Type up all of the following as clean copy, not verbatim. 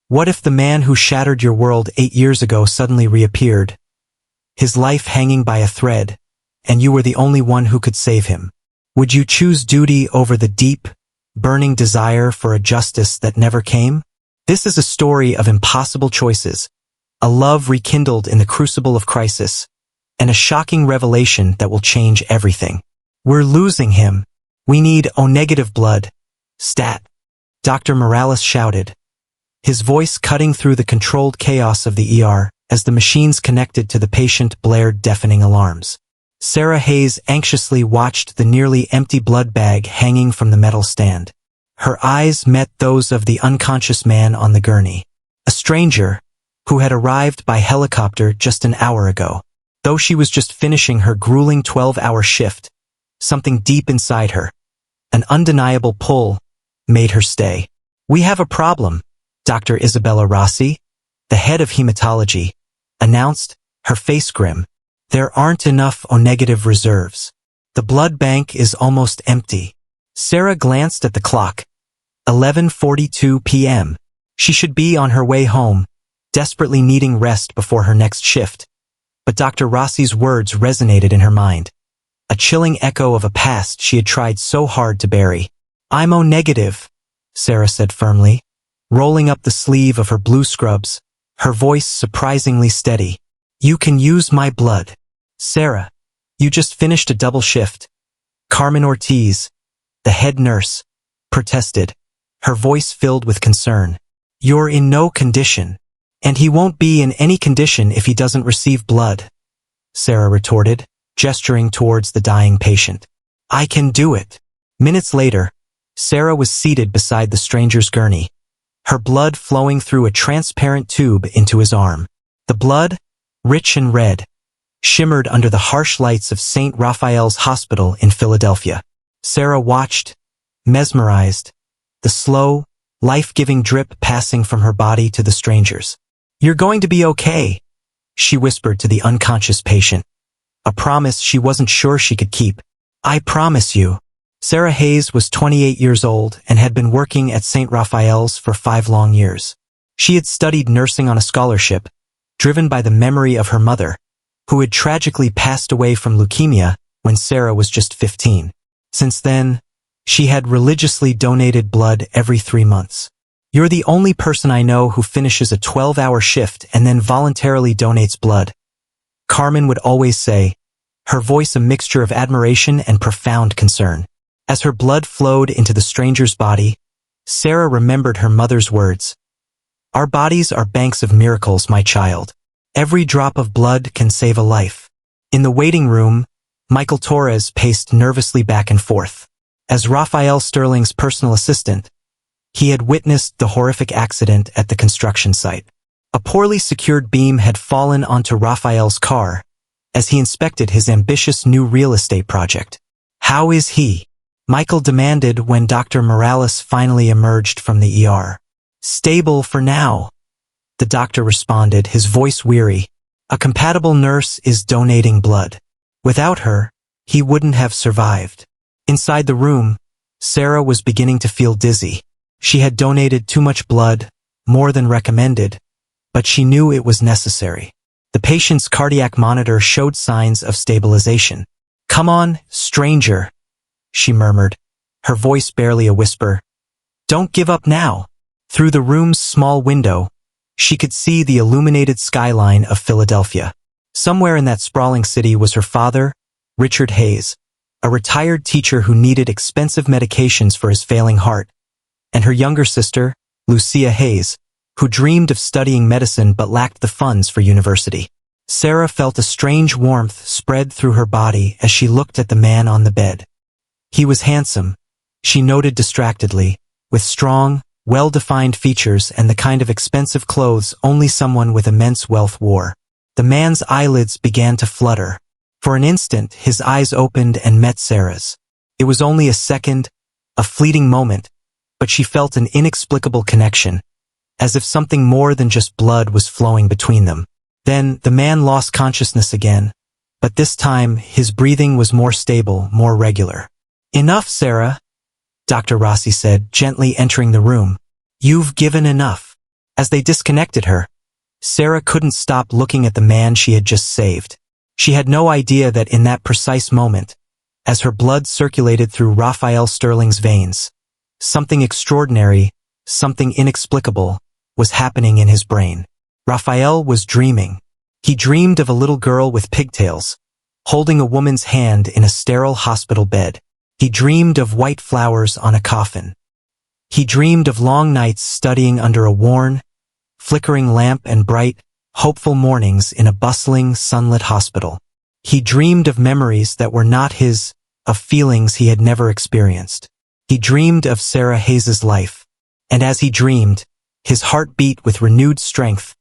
What if the man who shattered your world 8 years ago suddenly reappeared, his life hanging by a thread, and you were the only one who could save him? Would you choose duty over the deep, burning desire for a justice that never came? This is a story of impossible choices, a love rekindled in the crucible of crisis, and a shocking revelation that will change everything. We're losing him. We need O-negative blood. Stat. Dr. Morales shouted, his voice cutting through the controlled chaos of the ER as the machines connected to the patient blared deafening alarms. Sarah Hayes anxiously watched the nearly empty blood bag hanging from the metal stand. Her eyes met those of the unconscious man on the gurney, a stranger who had arrived by helicopter just an hour ago. Though she was just finishing her grueling 12-hour shift, something deep inside her, an undeniable pull, made her stay. We have a problem, Dr. Isabella Rossi, the head of hematology, announced, her face grim. There aren't enough O-negative reserves. The blood bank is almost empty. Sarah glanced at the clock. 11:42 p.m. She should be on her way home, desperately needing rest before her next shift. But Dr. Rossi's words resonated in her mind, a chilling echo of a past she had tried so hard to bury. I'm O-negative, Sarah said firmly, rolling up the sleeve of her blue scrubs, her voice surprisingly steady. You can use my blood. Sarah, you just finished a double shift. Carmen Ortiz, the head nurse, protested, her voice filled with concern. You're in no condition, and he won't be in any condition if he doesn't receive blood, Sarah retorted, gesturing towards the dying patient. I can do it. Minutes later, Sarah was seated beside the stranger's gurney, her blood flowing through a transparent tube into his arm. The blood, rich and red, shimmered under the harsh lights of St. Raphael's Hospital in Philadelphia. Sarah watched, mesmerized, the slow, life-giving drip passing from her body to the stranger's. You're going to be okay, she whispered to the unconscious patient, a promise she wasn't sure she could keep. I promise you. Sarah Hayes was 28 years old and had been working at St. Raphael's for 5 long years. She had studied nursing on a scholarship, driven by the memory of her mother, who had tragically passed away from leukemia when Sarah was just 15. Since then, she had religiously donated blood every 3 months. You're the only person I know who finishes a 12-hour shift and then voluntarily donates blood, Carmen would always say, her voice a mixture of admiration and profound concern. As her blood flowed into the stranger's body, Sarah remembered her mother's words. Our bodies are banks of miracles, my child. Every drop of blood can save a life. In the waiting room, Michael Torres paced nervously back and forth. As Raphael Sterling's personal assistant, he had witnessed the horrific accident at the construction site. A poorly secured beam had fallen onto Raphael's car as he inspected his ambitious new real estate project. How is he? Michael demanded when Dr. Morales finally emerged from the ER. Stable for now, the doctor responded, his voice weary. A compatible nurse is donating blood. Without her, he wouldn't have survived. Inside the room, Sarah was beginning to feel dizzy. She had donated too much blood, more than recommended, but she knew it was necessary. The patient's cardiac monitor showed signs of stabilization. Come on, stranger, she murmured, her voice barely a whisper. Don't give up now. Through the room's small window, she could see the illuminated skyline of Philadelphia. Somewhere in that sprawling city was her father, Richard Hayes, a retired teacher who needed expensive medications for his failing heart, and her younger sister, Lucia Hayes, who dreamed of studying medicine but lacked the funds for university. Sarah felt a strange warmth spread through her body as she looked at the man on the bed. He was handsome, she noted distractedly, with strong, well-defined features and the kind of expensive clothes only someone with immense wealth wore. The man's eyelids began to flutter. For an instant, his eyes opened and met Sarah's. It was only a second, a fleeting moment, but she felt an inexplicable connection, as if something more than just blood was flowing between them. Then, the man lost consciousness again, but this time, his breathing was more stable, more regular. Enough, Sarah, Dr. Rossi said, gently entering the room. You've given enough. As they disconnected her, Sarah couldn't stop looking at the man she had just saved. She had no idea that in that precise moment, as her blood circulated through Raphael Sterling's veins, something extraordinary, something inexplicable, was happening in his brain. Raphael was dreaming. He dreamed of a little girl with pigtails, holding a woman's hand in a sterile hospital bed. He dreamed of white flowers on a coffin. He dreamed of long nights studying under a worn, flickering lamp and bright, hopeful mornings in a bustling, sunlit hospital. He dreamed of memories that were not his, of feelings he had never experienced. He dreamed of Sarah Hayes's life. And as he dreamed, his heart beat with renewed strength,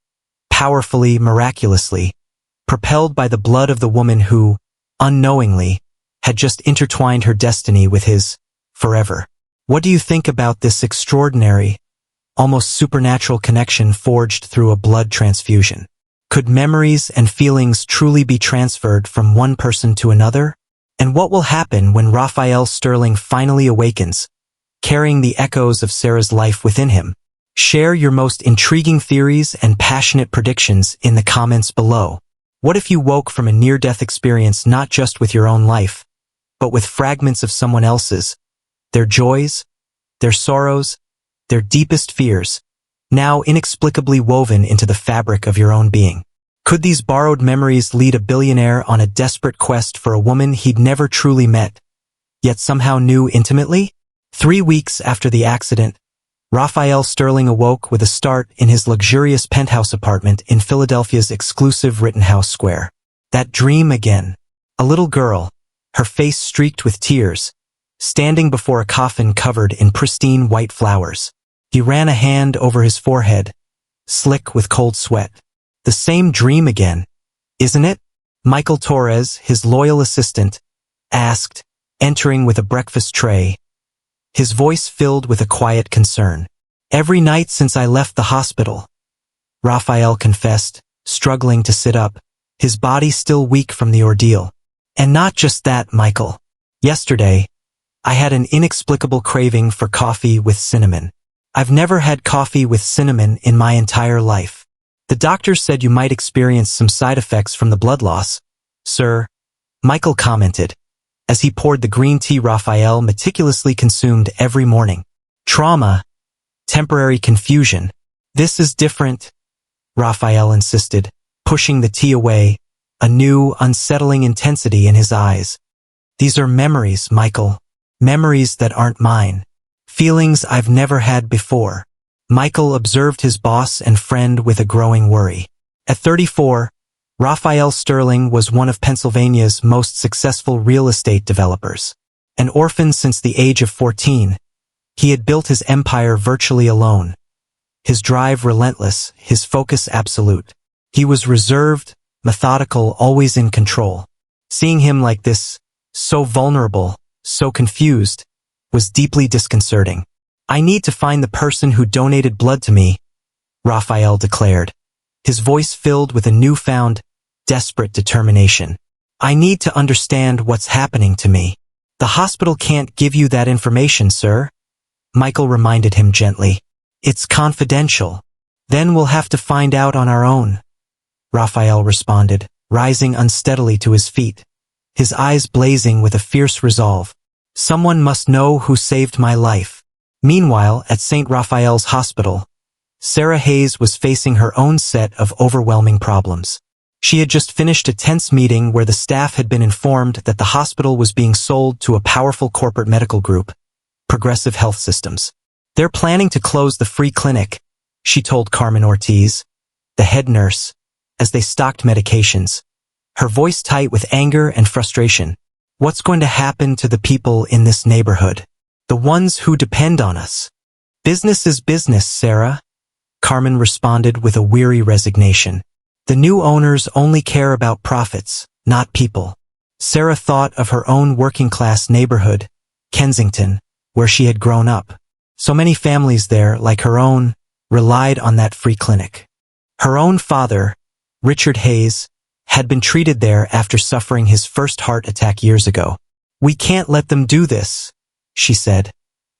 powerfully, miraculously, propelled by the blood of the woman who, unknowingly, had just intertwined her destiny with his, forever. What do you think about this extraordinary, almost supernatural connection forged through a blood transfusion? Could memories and feelings truly be transferred from one person to another? And what will happen when Raphael Sterling finally awakens, carrying the echoes of Sarah's life within him? Share your most intriguing theories and passionate predictions in the comments below. What if you woke from a near-death experience not just with your own life, but with fragments of someone else's, their joys, their sorrows, their deepest fears, now inexplicably woven into the fabric of your own being? Could these borrowed memories lead a billionaire on a desperate quest for a woman he'd never truly met, yet somehow knew intimately? 3 weeks after the accident, Raphael Sterling awoke with a start in his luxurious penthouse apartment in Philadelphia's exclusive Rittenhouse Square. That dream again. A little girl, her face streaked with tears, standing before a coffin covered in pristine white flowers. He ran a hand over his forehead, slick with cold sweat. The same dream again, isn't it? Michael Torres, his loyal assistant, asked, entering with a breakfast tray, his voice filled with a quiet concern. Every night since I left the hospital, Raphael confessed, struggling to sit up, his body still weak from the ordeal. And not just that, Michael. Yesterday, I had an inexplicable craving for coffee with cinnamon. I've never had coffee with cinnamon in my entire life. The doctors said you might experience some side effects from the blood loss, sir, Michael commented, as he poured the green tea Raphael meticulously consumed every morning. Trauma, temporary confusion. This is different, Raphael insisted, pushing the tea away, a new, unsettling intensity in his eyes. These are memories, Michael. Memories that aren't mine. Feelings I've never had before. Michael observed his boss and friend with a growing worry. At 34, Raphael Sterling was one of Pennsylvania's most successful real estate developers. An orphan since the age of 14, he had built his empire virtually alone. His drive relentless, his focus absolute. He was reserved, methodical, always in control. Seeing him like this, so vulnerable, so confused, was deeply disconcerting. I need to find the person who donated blood to me, Raphael declared, his voice filled with a newfound, desperate determination. I need to understand what's happening to me. The hospital can't give you that information, sir, Michael reminded him gently. It's confidential. Then we'll have to find out on our own, Raphael responded, rising unsteadily to his feet, his eyes blazing with a fierce resolve. Someone must know who saved my life. Meanwhile, at St. Raphael's Hospital, Sarah Hayes was facing her own set of overwhelming problems. She had just finished a tense meeting where the staff had been informed that the hospital was being sold to a powerful corporate medical group, Progressive Health Systems. They're planning to close the free clinic, she told Carmen Ortiz, the head nurse, as they stocked medications, her voice tight with anger and frustration. What's going to happen to the people in this neighborhood? The ones who depend on us. Business is business, Sarah, Carmen responded with a weary resignation. The new owners only care about profits, not people. Sarah thought of her own working-class neighborhood, Kensington, where she had grown up. So many families there, like her own, relied on that free clinic. Her own father, Richard Hayes, had been treated there after suffering his first heart attack years ago. We can't let them do this, she said,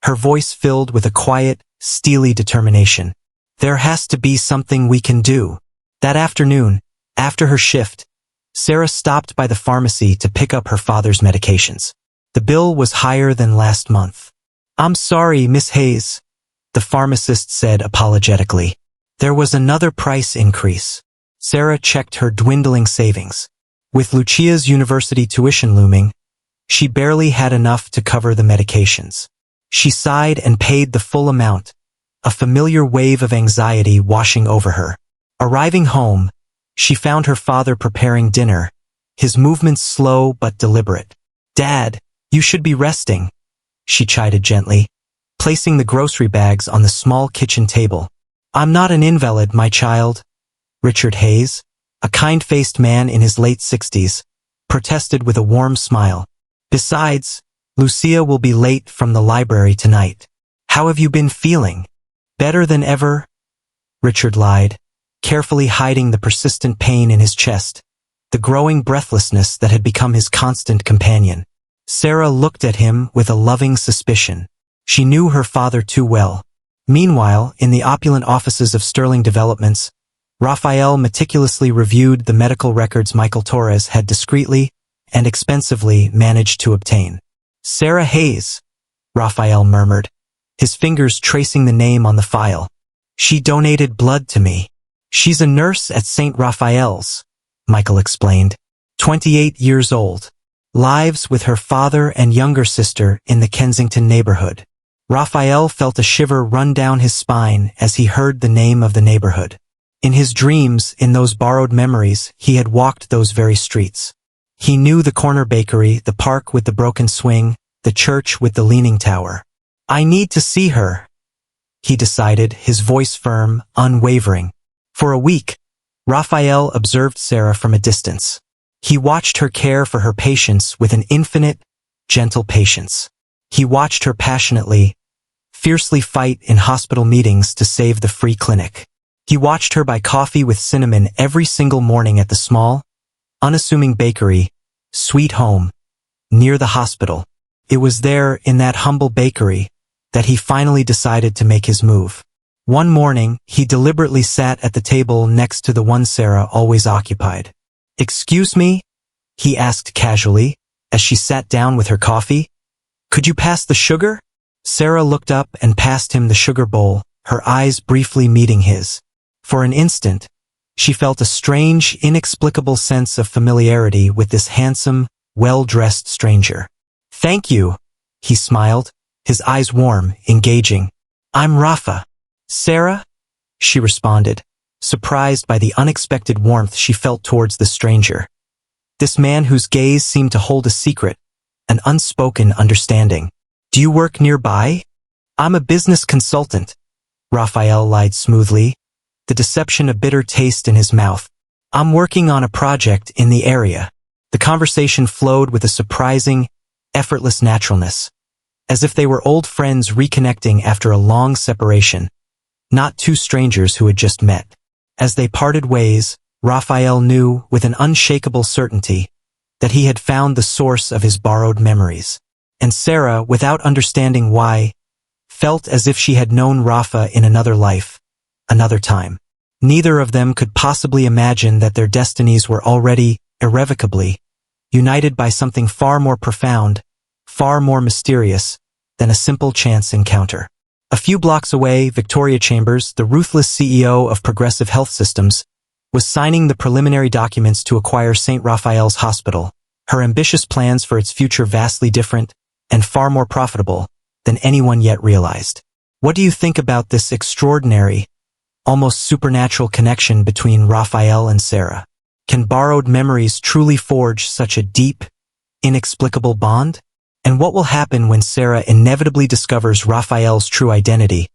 her voice filled with a quiet, steely determination. There has to be something we can do. That afternoon, after her shift, Sarah stopped by the pharmacy to pick up her father's medications. The bill was higher than last month. "I'm sorry, Miss Hayes," the pharmacist said apologetically. There was another price increase. Sarah checked her dwindling savings. With Lucia's university tuition looming, she barely had enough to cover the medications. She sighed and paid the full amount, a familiar wave of anxiety washing over her. Arriving home, she found her father preparing dinner, his movements slow but deliberate. "Dad, you should be resting," she chided gently, placing the grocery bags on the small kitchen table. "I'm not an invalid, my child," Richard Hayes, a kind-faced man in his late 60s, protested with a warm smile. "Besides, Lucia will be late from the library tonight. How have you been feeling?" "Better than ever," Richard lied, carefully hiding the persistent pain in his chest, the growing breathlessness that had become his constant companion. Sarah looked at him with a loving suspicion. She knew her father too well. Meanwhile, in the opulent offices of Sterling Developments, Raphael meticulously reviewed the medical records Michael Torres had discreetly and expensively managed to obtain. "Sarah Hayes," Raphael murmured, his fingers tracing the name on the file. "She donated blood to me. She's a nurse at St. Raphael's," Michael explained. 28 years old. Lives with her father and younger sister in the Kensington neighborhood. Raphael felt a shiver run down his spine as he heard the name of the neighborhood. In his dreams, in those borrowed memories, he had walked those very streets. He knew the corner bakery, the park with the broken swing, the church with the leaning tower. "I need to see her," he decided, his voice firm, unwavering. For a week, Raphael observed Sarah from a distance. He watched her care for her patients with an infinite, gentle patience. He watched her passionately, fiercely fight in hospital meetings to save the free clinic. He watched her buy coffee with cinnamon every single morning at the small, unassuming bakery, Sweet Home, near the hospital. It was there, in that humble bakery, that he finally decided to make his move. One morning, he deliberately sat at the table next to the one Sarah always occupied. "Excuse me?" he asked casually, as she sat down with her coffee. "Could you pass the sugar?" Sarah looked up and passed him the sugar bowl, her eyes briefly meeting his. For an instant, she felt a strange, inexplicable sense of familiarity with this handsome, well-dressed stranger. "Thank you," he smiled, his eyes warm, engaging. "I'm Rafa." "Sarah?" she responded, surprised by the unexpected warmth she felt towards the stranger. This man whose gaze seemed to hold a secret, an unspoken understanding. "Do you work nearby?" "I'm a business consultant," Raphael lied smoothly, the deception a bitter taste in his mouth. "I'm working on a project in the area." The conversation flowed with a surprising, effortless naturalness, as if they were old friends reconnecting after a long separation, not two strangers who had just met. As they parted ways, Raphael knew, with an unshakable certainty, that he had found the source of his borrowed memories. And Sarah, without understanding why, felt as if she had known Rafa in another life, another time. Neither of them could possibly imagine that their destinies were already, irrevocably, united by something far more profound, far more mysterious, than a simple chance encounter. A few blocks away, Victoria Chambers, the ruthless CEO of Progressive Health Systems, was signing the preliminary documents to acquire St. Raphael's Hospital, her ambitious plans for its future vastly different and far more profitable than anyone yet realized. What do you think about this extraordinary, almost supernatural connection between Raphael and Sarah? Can borrowed memories truly forge such a deep, inexplicable bond? And what will happen when Sarah inevitably discovers Raphael's true identity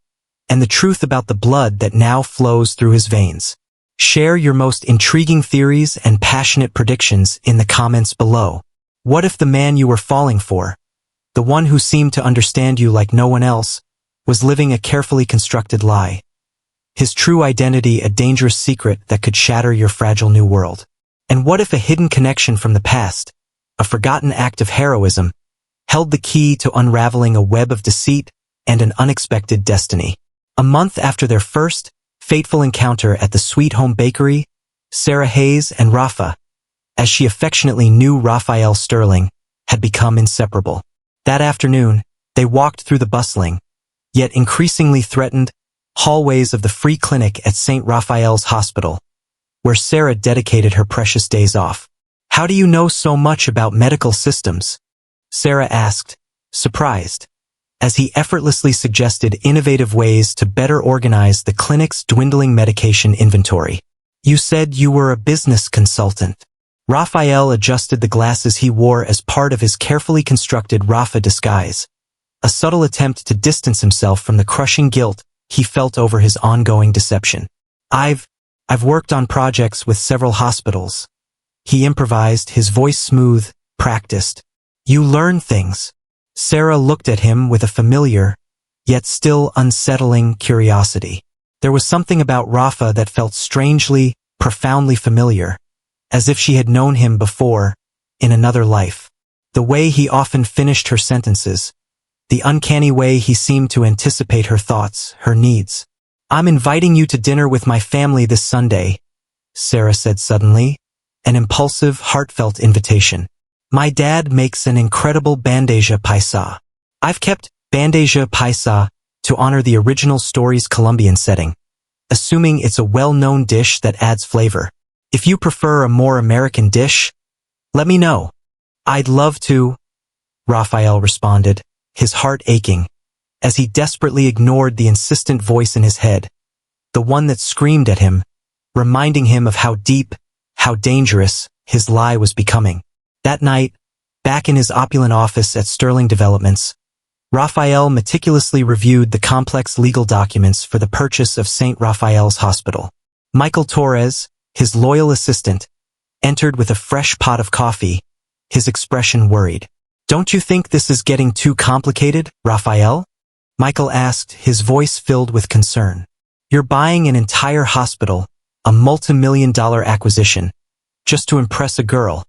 and the truth about the blood that now flows through his veins? Share your most intriguing theories and passionate predictions in the comments below. What if the man you were falling for, the one who seemed to understand you like no one else, was living a carefully constructed lie? His true identity a dangerous secret that could shatter your fragile new world? And what if a hidden connection from the past, a forgotten act of heroism, held the key to unraveling a web of deceit and an unexpected destiny? A month after their first, fateful encounter at the Sweet Home Bakery, Sarah Hayes and Rafa, as she affectionately knew Raphael Sterling, had become inseparable. That afternoon, they walked through the bustling, yet increasingly threatened, hallways of the free clinic at St. Raphael's Hospital, where Sarah dedicated her precious days off. "How do you know so much about medical systems?" Sarah asked, surprised, as he effortlessly suggested innovative ways to better organize the clinic's dwindling medication inventory. "You said you were a business consultant." Raphael adjusted the glasses he wore as part of his carefully constructed Rafa disguise, a subtle attempt to distance himself from the crushing guilt he felt over his ongoing deception. I've worked on projects with several hospitals." He improvised, his voice smooth, practiced. "You learn things." Sarah looked at him with a familiar, yet still unsettling curiosity. There was something about Rafa that felt strangely, profoundly familiar, as if she had known him before, in another life. The way he often finished her sentences, the uncanny way he seemed to anticipate her thoughts, her needs. "I'm inviting you to dinner with my family this Sunday," Sarah said suddenly, an impulsive, heartfelt invitation. "My dad makes an incredible bandeja paisa. I've kept bandeja paisa to honor the original story's Colombian setting, assuming it's a well-known dish that adds flavor. If you prefer a more American dish, let me know." "I'd love to," Raphael responded, his heart aching, as he desperately ignored the insistent voice in his head, the one that screamed at him, reminding him of how deep, how dangerous, his lie was becoming. That night, back in his opulent office at Sterling Developments, Raphael meticulously reviewed the complex legal documents for the purchase of St. Raphael's Hospital. Michael Torres, his loyal assistant, entered with a fresh pot of coffee, his expression worried. "Don't you think this is getting too complicated, Raphael?" Michael asked, his voice filled with concern. "You're buying an entire hospital, a multi-million-dollar acquisition, just to impress a girl,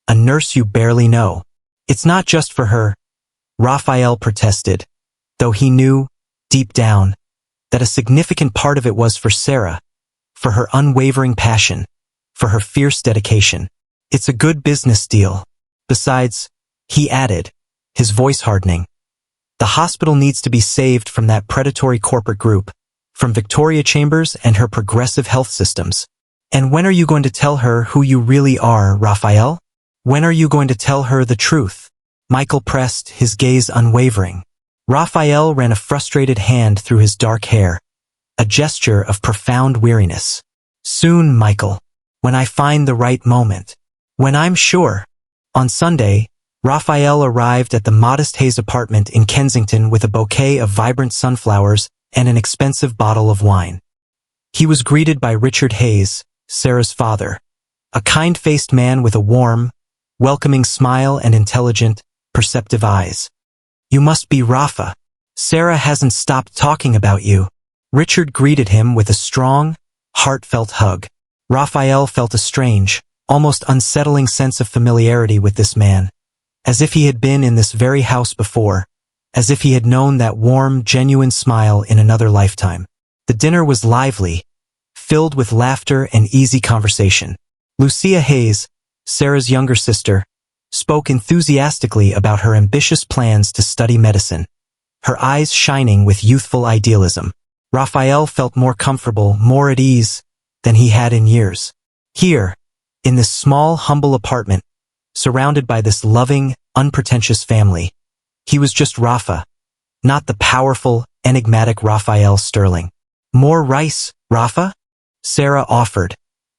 a nurse you barely know. It's not just for her," Raphael protested, though he knew, deep down, that a significant part of it was for Sarah, for her unwavering passion, for her fierce dedication. "It's a good business deal. Besides," he added, his voice hardening, "the hospital needs to be saved from that predatory corporate group, from Victoria Chambers and her progressive health systems. And when are you going to tell her who you really are, Raphael? When are you going to tell her the truth?" Michael pressed, his gaze unwavering. Raphael ran a frustrated hand through his dark hair, a gesture of profound weariness. "Soon, Michael. When I find the right moment. When I'm sure." On Sunday, Raphael arrived at the modest Hayes apartment in Kensington with a bouquet of vibrant sunflowers and an expensive bottle of wine. He was greeted by Richard Hayes, Sarah's father, a kind-faced man with a warm, welcoming smile and intelligent, perceptive eyes. "You must be Rafa. Sarah hasn't stopped talking about you." Richard greeted him with a strong, heartfelt hug. Raphael felt a strange, almost unsettling sense of familiarity with this man, as if he had been in this very house before, as if he had known that warm, genuine smile in another lifetime. The dinner was lively, filled with laughter and easy conversation. Lucia Hayes, Sarah's younger sister, spoke enthusiastically about her ambitious plans to study medicine, her eyes shining with youthful idealism. Raphael felt more comfortable, more at ease, than he had in years. Here, in this small, humble apartment, surrounded by this loving, unpretentious family, he was just Rafa, not the powerful, enigmatic Raphael Sterling. "More rice, Rafa?" Sarah offered,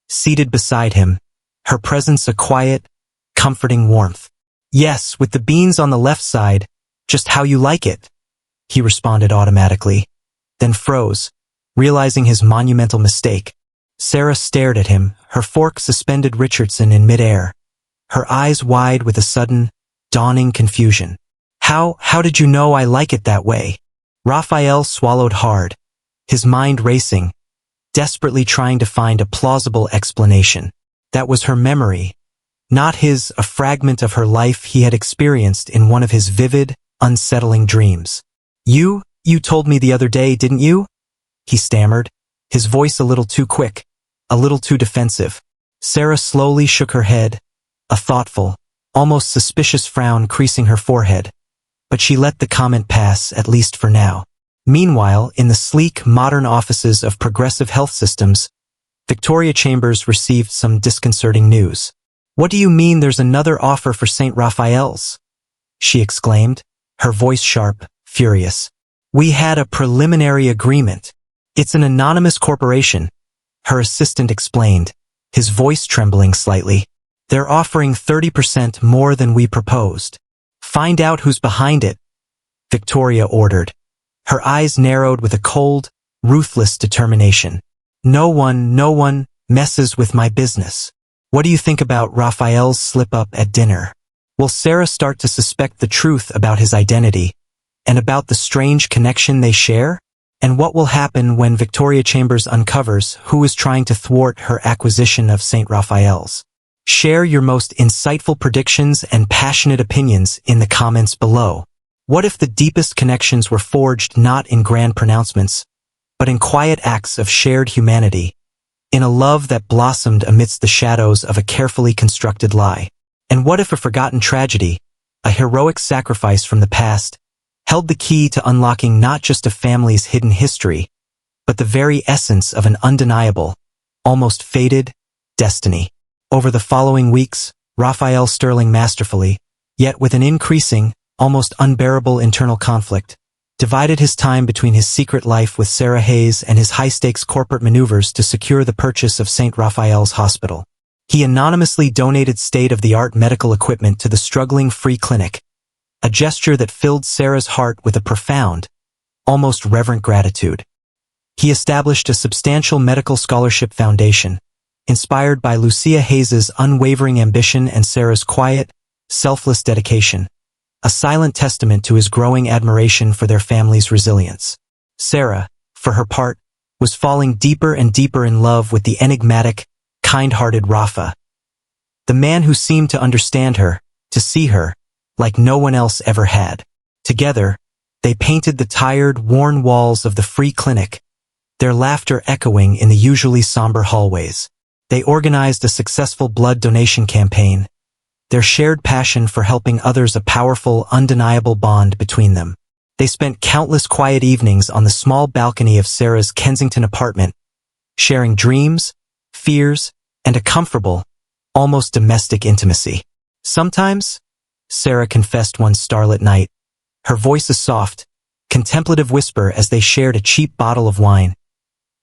seated beside him, her presence a quiet, comforting warmth. "Yes, with the beans on the left side, just how you like it," he responded automatically, then froze, realizing his monumental mistake. Sarah stared at him, her fork suspended Richardson in midair, her eyes wide with a sudden, dawning confusion. How did you know I like it that way?" Raphael swallowed hard, his mind racing, desperately trying to find a plausible explanation. That was her memory, not his, a fragment of her life he had experienced in one of his vivid, unsettling dreams. You told me the other day, didn't you?" he stammered, his voice a little too quick, a little too defensive. Sarah slowly shook her head, a thoughtful, almost suspicious frown creasing her forehead. But she let the comment pass, at least for now. Meanwhile, in the sleek, modern offices of Progressive Health Systems, Victoria Chambers received some disconcerting news. "What do you mean there's another offer for St. Raphael's?" she exclaimed, her voice sharp, furious. "We had a preliminary agreement. It's an anonymous corporation," her assistant explained, his voice trembling slightly. "They're offering 30% more than we proposed. Find out who's behind it," Victoria ordered. Her eyes narrowed with a cold, ruthless determination. No one messes with my business. What do you think about Raphael's slip-up at dinner? Will Sarah start to suspect the truth about his identity, and about the strange connection they share? And what will happen when Victoria Chambers uncovers who is trying to thwart her acquisition of St. Raphael's? Share your most insightful predictions and passionate opinions in the comments below. What if the deepest connections were forged not in grand pronouncements, but in quiet acts of shared humanity, in a love that blossomed amidst the shadows of a carefully constructed lie? And what if a forgotten tragedy, a heroic sacrifice from the past, held the key to unlocking not just a family's hidden history, but the very essence of an undeniable, almost fated, destiny? Over the following weeks, Raphael Sterling masterfully, yet with an increasing, almost unbearable internal conflict, divided his time between his secret life with Sarah Hayes and his high-stakes corporate maneuvers to secure the purchase of St. Raphael's Hospital. He anonymously donated state-of-the-art medical equipment to the struggling free clinic, a gesture that filled Sarah's heart with a profound, almost reverent gratitude. He established a substantial medical scholarship foundation, inspired by Lucia Hayes's unwavering ambition and Sarah's quiet, selfless dedication, a silent testament to his growing admiration for their family's resilience. Sarah, for her part, was falling deeper and deeper in love with the enigmatic, kind-hearted Rafa, the man who seemed to understand her, to see her, like no one else ever had. Together, they painted the tired, worn walls of the free clinic, their laughter echoing in the usually somber hallways. They organized a successful blood donation campaign, their shared passion for helping others a powerful, undeniable bond between them. They spent countless quiet evenings on the small balcony of Sarah's Kensington apartment, sharing dreams, fears, and a comfortable, almost domestic intimacy. Sometimes, Sarah confessed one starlit night, her voice a soft, contemplative whisper as they shared a cheap bottle of wine,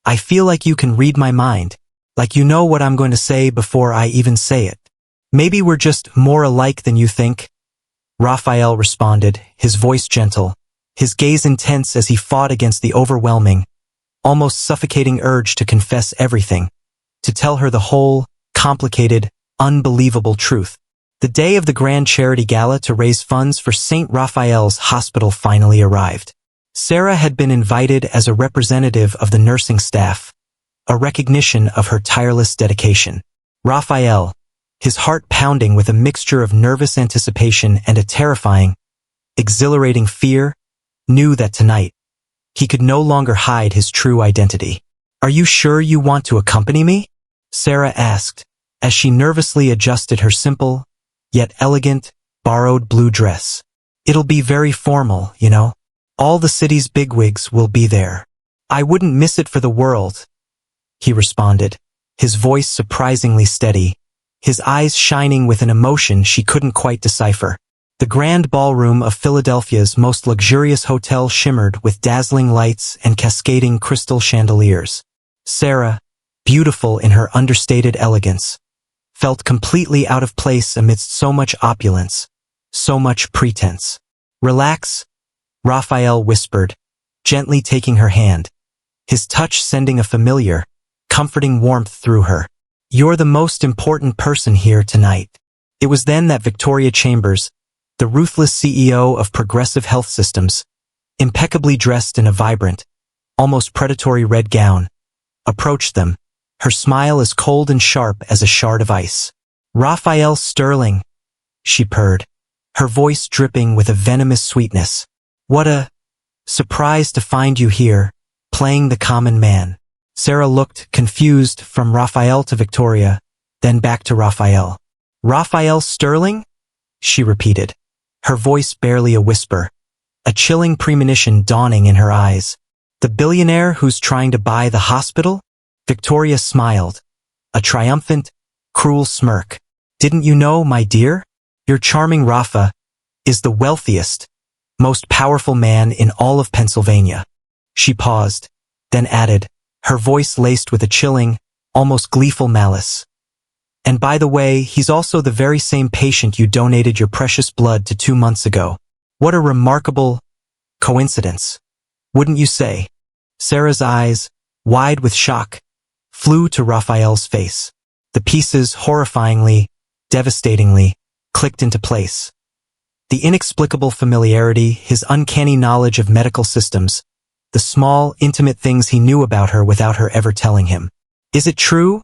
"I feel like you can read my mind, like you know what I'm going to say before I even say it. Maybe we're just more alike than you think." Raphael responded, his voice gentle, his gaze intense as he fought against the overwhelming, almost suffocating urge to confess everything, to tell her the whole, complicated, unbelievable truth. The day of the grand charity gala to raise funds for St. Raphael's Hospital finally arrived. Sarah had been invited as a representative of the nursing staff, a recognition of her tireless dedication. Raphael, his heart pounding with a mixture of nervous anticipation and a terrifying, exhilarating fear, knew that tonight, he could no longer hide his true identity. "Are you sure you want to accompany me?" Sarah asked, as she nervously adjusted her simple, yet elegant, borrowed blue dress. "It'll be very formal, you know. All the city's bigwigs will be there. I wouldn't miss it for the world," he responded, his voice surprisingly steady, his eyes shining with an emotion she couldn't quite decipher. The grand ballroom of Philadelphia's most luxurious hotel shimmered with dazzling lights and cascading crystal chandeliers. Sarah, beautiful in her understated elegance, felt completely out of place amidst so much opulence, so much pretense. "Relax," Raphael whispered, gently taking her hand, his touch sending a familiar, comforting warmth through her. "You're the most important person here tonight." It was then that Victoria Chambers, the ruthless CEO of Progressive Health Systems, impeccably dressed in a vibrant, almost predatory red gown, approached them, her smile as cold and sharp as a shard of ice. "Raphael Sterling," she purred, her voice dripping with a venomous sweetness. "What a surprise to find you here, playing the common man." Sarah looked, confused, from Raphael to Victoria, then back to Raphael. Raphael Sterling? She repeated, her voice barely a whisper, a chilling premonition dawning in her eyes. The billionaire who's trying to buy the hospital? Victoria smiled, a triumphant, cruel smirk. Didn't you know, my dear? Your charming Rafa is the wealthiest, most powerful man in all of Pennsylvania. She paused, then added, her voice laced with a chilling, almost gleeful malice. And by the way, he's also the very same patient you donated your precious blood to 2 months ago. What a remarkable coincidence, wouldn't you say? Sarah's eyes, wide with shock, flew to Raphael's face. The pieces, horrifyingly, devastatingly, clicked into place. The inexplicable familiarity, his uncanny knowledge of medical systems, the small, intimate things he knew about her without her ever telling him. Is it true?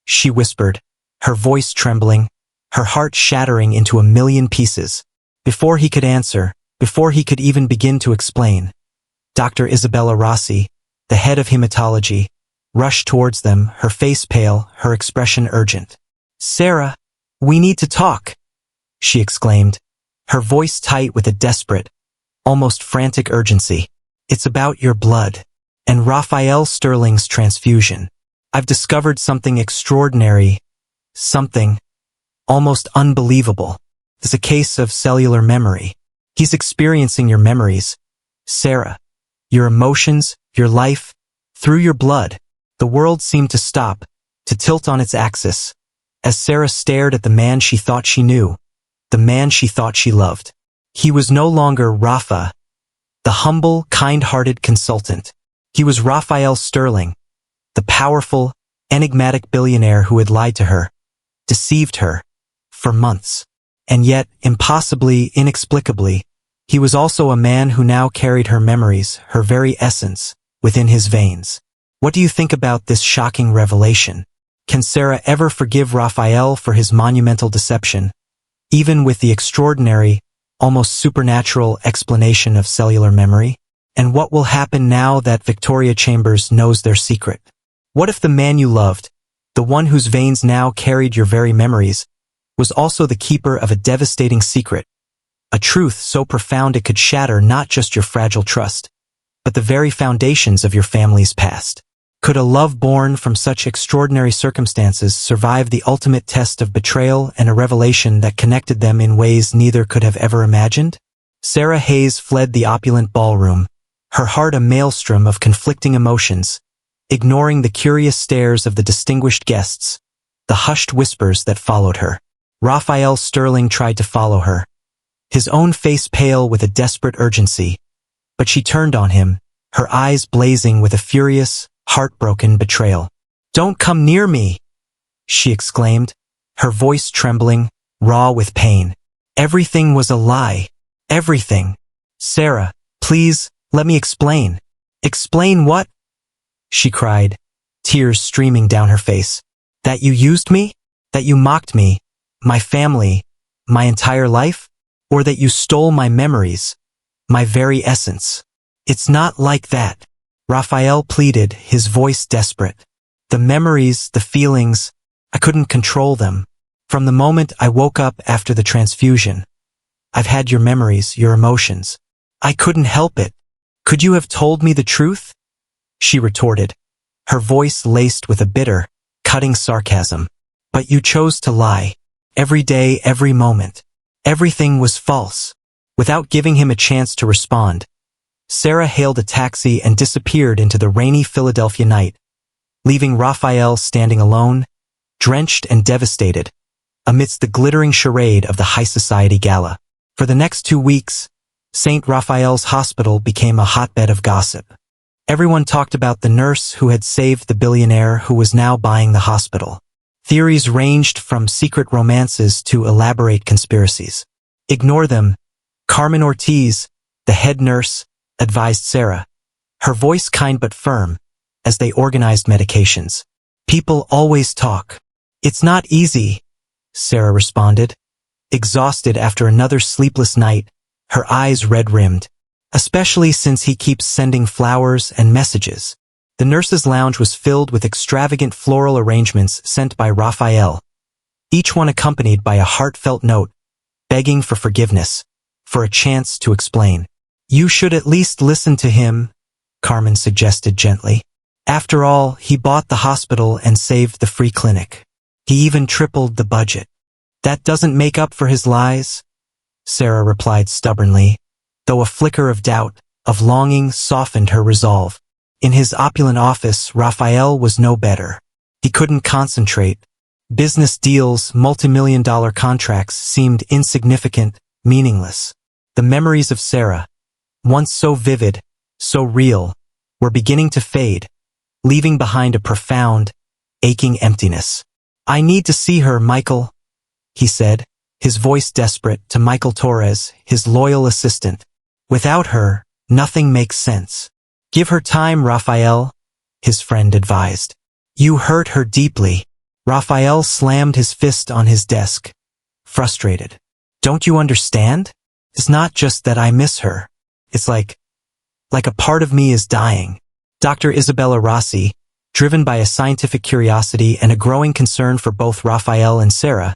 She whispered, her voice trembling, her heart shattering into a million pieces. Before he could answer, before he could even begin to explain, Dr. Isabella Rossi, the head of hematology, rushed towards them, her face pale, her expression urgent. Sarah, we need to talk, she exclaimed, her voice tight with a desperate, almost frantic urgency. It's about your blood and Raphael Sterling's transfusion. I've discovered something extraordinary, something almost unbelievable. It's a case of cellular memory. He's experiencing your memories, Sarah, your emotions, your life, through your blood. The world seemed to stop, to tilt on its axis, as Sarah stared at the man she thought she knew, the man she thought she loved. He was no longer Rafa, the humble, kind-hearted consultant. He was Raphael Sterling, the powerful, enigmatic billionaire who had lied to her, deceived her, for months. And yet, impossibly, inexplicably, he was also a man who now carried her memories, her very essence, within his veins. What do you think about this shocking revelation? Can Sarah ever forgive Raphael for his monumental deception, even with the extraordinary, almost supernatural explanation of cellular memory? And what will happen now that Victoria Chambers knows their secret? What if the man you loved, the one whose veins now carried your very memories, was also the keeper of a devastating secret, a truth so profound it could shatter not just your fragile trust, but the very foundations of your family's past? Could a love born from such extraordinary circumstances survive the ultimate test of betrayal and a revelation that connected them in ways neither could have ever imagined? Sarah Hayes fled the opulent ballroom, her heart a maelstrom of conflicting emotions, ignoring the curious stares of the distinguished guests, the hushed whispers that followed her. Raphael Sterling tried to follow her, his own face pale with a desperate urgency, but she turned on him, her eyes blazing with a furious, heartbroken betrayal. Don't come near me, she exclaimed, her voice trembling, raw with pain. Everything was a lie. Everything. Sarah, please, let me explain. Explain what? She cried, tears streaming down her face. That you used me? That you mocked me, my family, my entire life? Or that you stole my memories, my very essence? It's not like that, Raphael pleaded, his voice desperate. The memories, the feelings, I couldn't control them. From the moment I woke up after the transfusion, I've had your memories, your emotions. I couldn't help it. Could you have told me the truth? She retorted, her voice laced with a bitter, cutting sarcasm. But you chose to lie. Every day, every moment. Everything was false. Without giving him a chance to respond, Sarah hailed a taxi and disappeared into the rainy Philadelphia night, leaving Raphael standing alone, drenched and devastated, amidst the glittering charade of the high society gala. For the next 2 weeks, St. Raphael's Hospital became a hotbed of gossip. Everyone talked about the nurse who had saved the billionaire who was now buying the hospital. Theories ranged from secret romances to elaborate conspiracies. Ignore them, Carmen Ortiz, the head nurse, advised Sarah, her voice kind but firm, as they organized medications. People always talk. It's not easy, Sarah responded, exhausted after another sleepless night, her eyes red-rimmed, especially since he keeps sending flowers and messages. The nurse's lounge was filled with extravagant floral arrangements sent by Raphael, each one accompanied by a heartfelt note, begging for forgiveness, for a chance to explain. "You should at least listen to him," Carmen suggested gently. "After all, he bought the hospital and saved the free clinic. He even tripled the budget." "That doesn't make up for his lies," Sarah replied stubbornly, though a flicker of doubt, of longing, softened her resolve. In his opulent office, Raphael was no better. He couldn't concentrate. Business deals, multimillion-dollar contracts seemed insignificant, meaningless. The memories of Sarah, once so vivid, so real, were beginning to fade, leaving behind a profound, aching emptiness. "I need to see her, Michael," he said, his voice desperate, to Michael Torres, his loyal assistant. "Without her, nothing makes sense." "Give her time, Raphael," his friend advised. "You hurt her deeply." Raphael slammed his fist on his desk, frustrated. "Don't you understand? It's not just that I miss her. It's like a part of me is dying." Dr. Isabella Rossi, driven by a scientific curiosity and a growing concern for both Raphael and Sarah,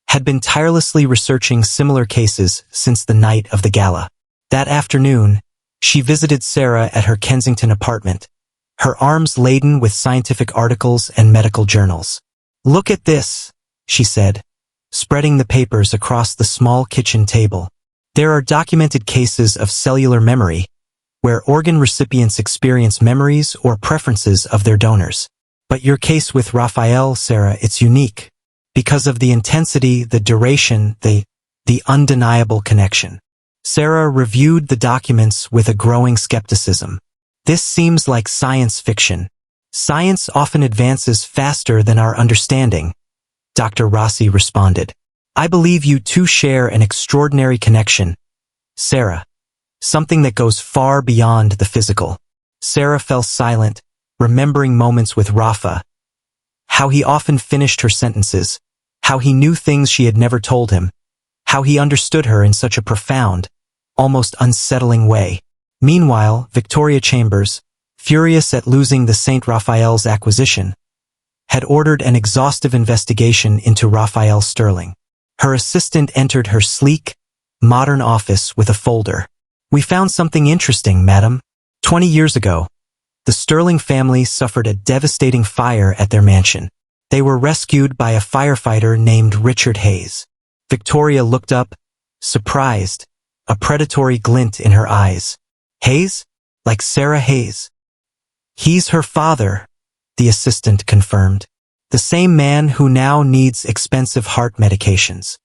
had been tirelessly researching similar cases since the night of the gala. That afternoon, she visited Sarah at her Kensington apartment, her arms laden with scientific articles and medical journals. "Look at this," she said, spreading the papers across the small kitchen table. "There are documented cases of cellular memory, where organ recipients experience memories or preferences of their donors. But your case with Raphael, Sarah, it's unique, because of the intensity, the duration, the undeniable connection." Sarah reviewed the documents with a growing skepticism. "This seems like science fiction." "Science often advances faster than our understanding," Dr. Rossi responded. "I believe you two share an extraordinary connection, Sarah, something that goes far beyond the physical." Sarah fell silent, remembering moments with Rafa, how he often finished her sentences, how he knew things she had never told him, how he understood her in such a profound, almost unsettling way. Meanwhile, Victoria Chambers, furious at losing the St. Raphael's acquisition, had ordered an exhaustive investigation into Raphael Sterling. Her assistant entered her sleek, modern office with a folder. "We found something interesting, madam. 20 years ago, the Sterling family suffered a devastating fire at their mansion. They were rescued by a firefighter named Richard Hayes." Victoria looked up, surprised, a predatory glint in her eyes. "Hayes? Like Sarah Hayes?" "He's her father," the assistant confirmed. "The same man who now needs expensive heart medications.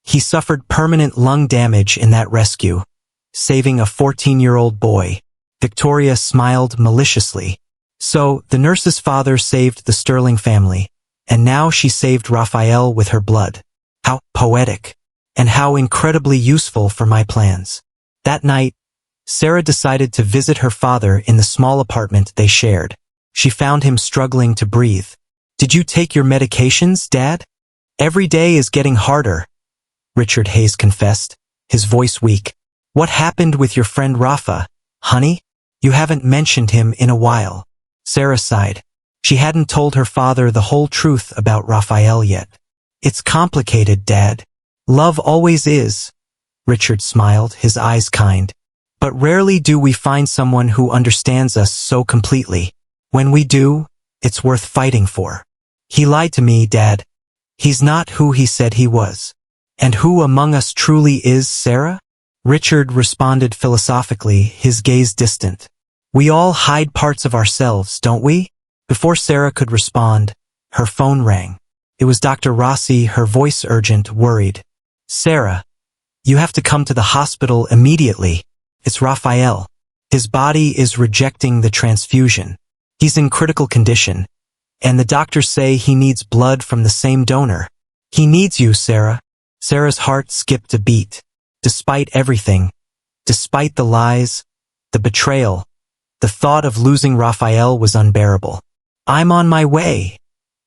He suffered permanent lung damage in that rescue, saving a 14-year-old boy." Victoria smiled maliciously. "So, the nurse's father saved the Sterling family, and now she saved Raphael with her blood. How poetic, and how incredibly useful for my plans." That night, Sarah decided to visit her father in the small apartment they shared. She found him struggling to breathe. "Did you take your medications, Dad? Every day is getting harder," Richard Hayes confessed, his voice weak. "What happened with your friend Rafa, honey? You haven't mentioned him in a while." Sarah sighed. She hadn't told her father the whole truth about Raphael yet. "It's complicated, Dad. Love always is," Richard smiled, his eyes kind. "But rarely do we find someone who understands us so completely. When we do, it's worth fighting for. He lied to me, Dad. He's not who he said he was." "And who among us truly is, Sarah?" Richard responded philosophically, his gaze distant. "We all hide parts of ourselves, don't we?" Before Sarah could respond, her phone rang. It was Dr. Rossi, her voice urgent, worried. "Sarah, you have to come to the hospital immediately. It's Raphael. His body is rejecting the transfusion. He's in critical condition, and the doctors say he needs blood from the same donor. He needs you, Sarah." Sarah's heart skipped a beat. Despite everything, despite the lies, the betrayal, the thought of losing Raphael was unbearable. "I'm on my way,"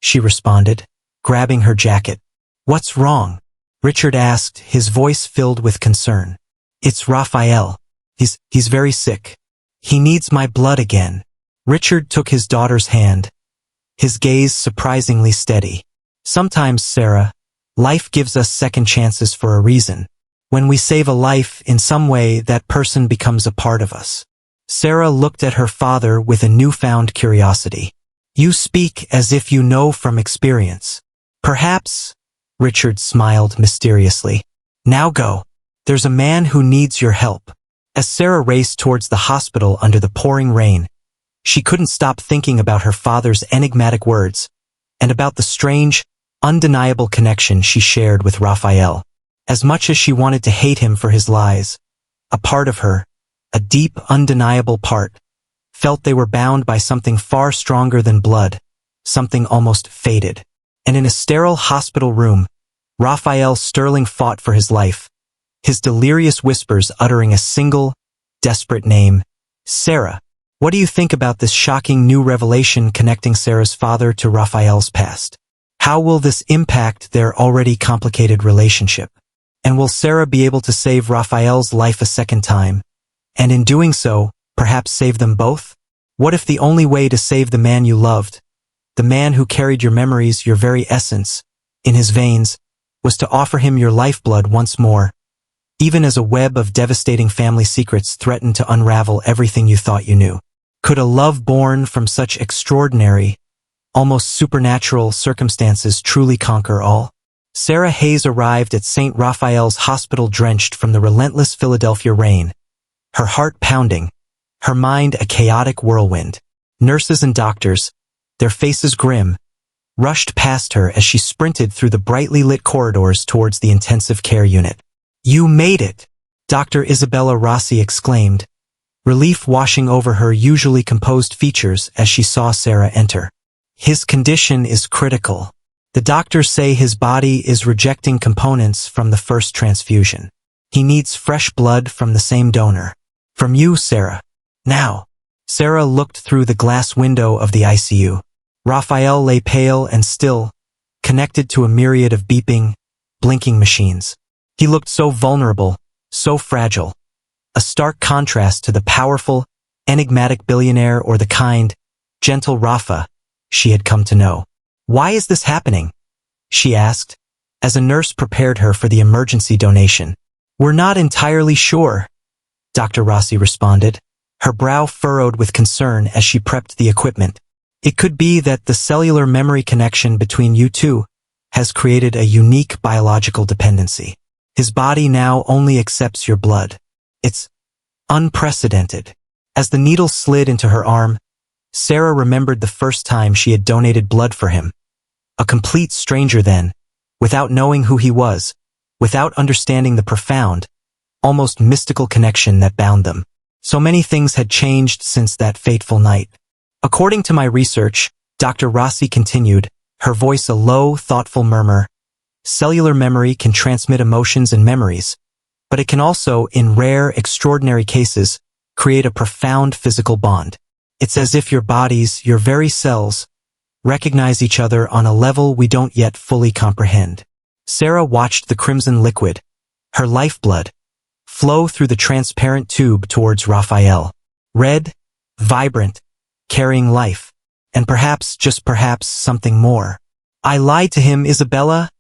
she responded, grabbing her jacket. "What's wrong?" Richard asked, his voice filled with concern. "It's Raphael. He's very sick. He needs my blood again." Richard took his daughter's hand, his gaze surprisingly steady. Sometimes, Sarah, life gives us second chances for a reason. When we save a life, in some way that person becomes a part of us. Sarah looked at her father with a newfound curiosity. You speak as if you know from experience. Perhaps, Richard smiled mysteriously. Now go. There's a man who needs your help. As Sarah raced towards the hospital under the pouring rain, she couldn't stop thinking about her father's enigmatic words, and about the strange, undeniable connection she shared with Raphael. As much as she wanted to hate him for his lies, a part of her, a deep, undeniable part, felt they were bound by something far stronger than blood, something almost fated. And in a sterile hospital room, Raphael Sterling fought for his life, his delirious whispers uttering a single, desperate name, Sarah. What do you think about this shocking new revelation connecting Sarah's father to Raphael's past? How will this impact their already complicated relationship? And will Sarah be able to save Raphael's life a second time? And in doing so, perhaps save them both? What if the only way to save the man you loved, the man who carried your memories, your very essence, in his veins, was to offer him your lifeblood once more, even as a web of devastating family secrets threatened to unravel everything you thought you knew? Could a love born from such extraordinary, almost supernatural circumstances truly conquer all? Sarah Hayes arrived at St. Raphael's Hospital drenched from the relentless Philadelphia rain, her heart pounding, her mind a chaotic whirlwind. Nurses and doctors, their faces grim, rushed past her as she sprinted through the brightly lit corridors towards the intensive care unit. You made it! Dr. Isabella Rossi exclaimed, relief washing over her usually composed features as she saw Sarah enter. His condition is critical. The doctors say his body is rejecting components from the first transfusion. He needs fresh blood from the same donor. From you, Sarah. Now. Sarah looked through the glass window of the ICU. Raphael lay pale and still, connected to a myriad of beeping, blinking machines. He looked so vulnerable, so fragile. A stark contrast to the powerful, enigmatic billionaire or the kind, gentle Rafa she had come to know. Why is this happening? She asked, as a nurse prepared her for the emergency donation. We're not entirely sure, Dr. Rossi responded, her brow furrowed with concern as she prepped the equipment. It could be that the cellular memory connection between you two has created a unique biological dependency. His body now only accepts your blood. It's unprecedented. As the needle slid into her arm, Sarah remembered the first time she had donated blood for him. A complete stranger then, without knowing who he was, without understanding the profound, almost mystical connection that bound them. So many things had changed since that fateful night. According to my research, Dr. Rossi continued, her voice a low, thoughtful murmur, cellular memory can transmit emotions and memories, but it can also, in rare, extraordinary cases, create a profound physical bond. It's as if your bodies, your very cells, recognize each other on a level we don't yet fully comprehend. Sarah watched the crimson liquid, her lifeblood, flow through the transparent tube towards Raphael. Red, vibrant, carrying life, and perhaps, just perhaps, something more. I lied to him, Isabella,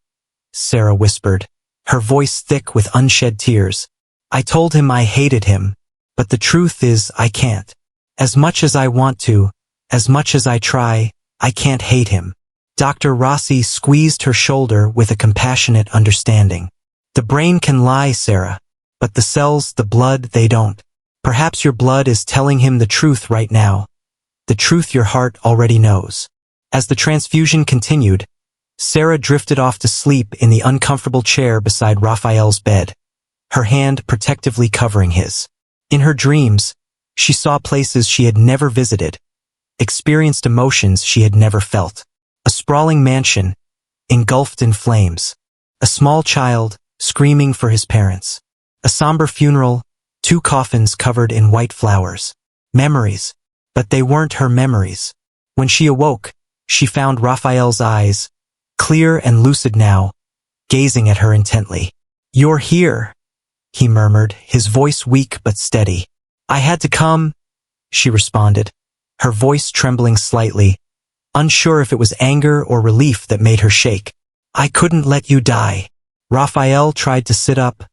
Sarah whispered, her voice thick with unshed tears. I told him I hated him, but the truth is I can't. As much as I want to, as much as I try, I can't hate him. Dr. Rossi squeezed her shoulder with a compassionate understanding. The brain can lie, Sarah, but the cells, the blood, they don't. Perhaps your blood is telling him the truth right now. The truth your heart already knows. As the transfusion continued, Sarah drifted off to sleep in the uncomfortable chair beside Raphael's bed, her hand protectively covering his. In her dreams, she saw places she had never visited, experienced emotions she had never felt. A sprawling mansion, engulfed in flames. A small child, screaming for his parents. A somber funeral, 2 coffins covered in white flowers. Memories. But they weren't her memories. When she awoke, she found Raphael's eyes, clear and lucid now, gazing at her intently. You're here, he murmured, his voice weak but steady. I had to come, she responded, her voice trembling slightly, unsure if it was anger or relief that made her shake. I couldn't let you die. Raphael tried to sit up,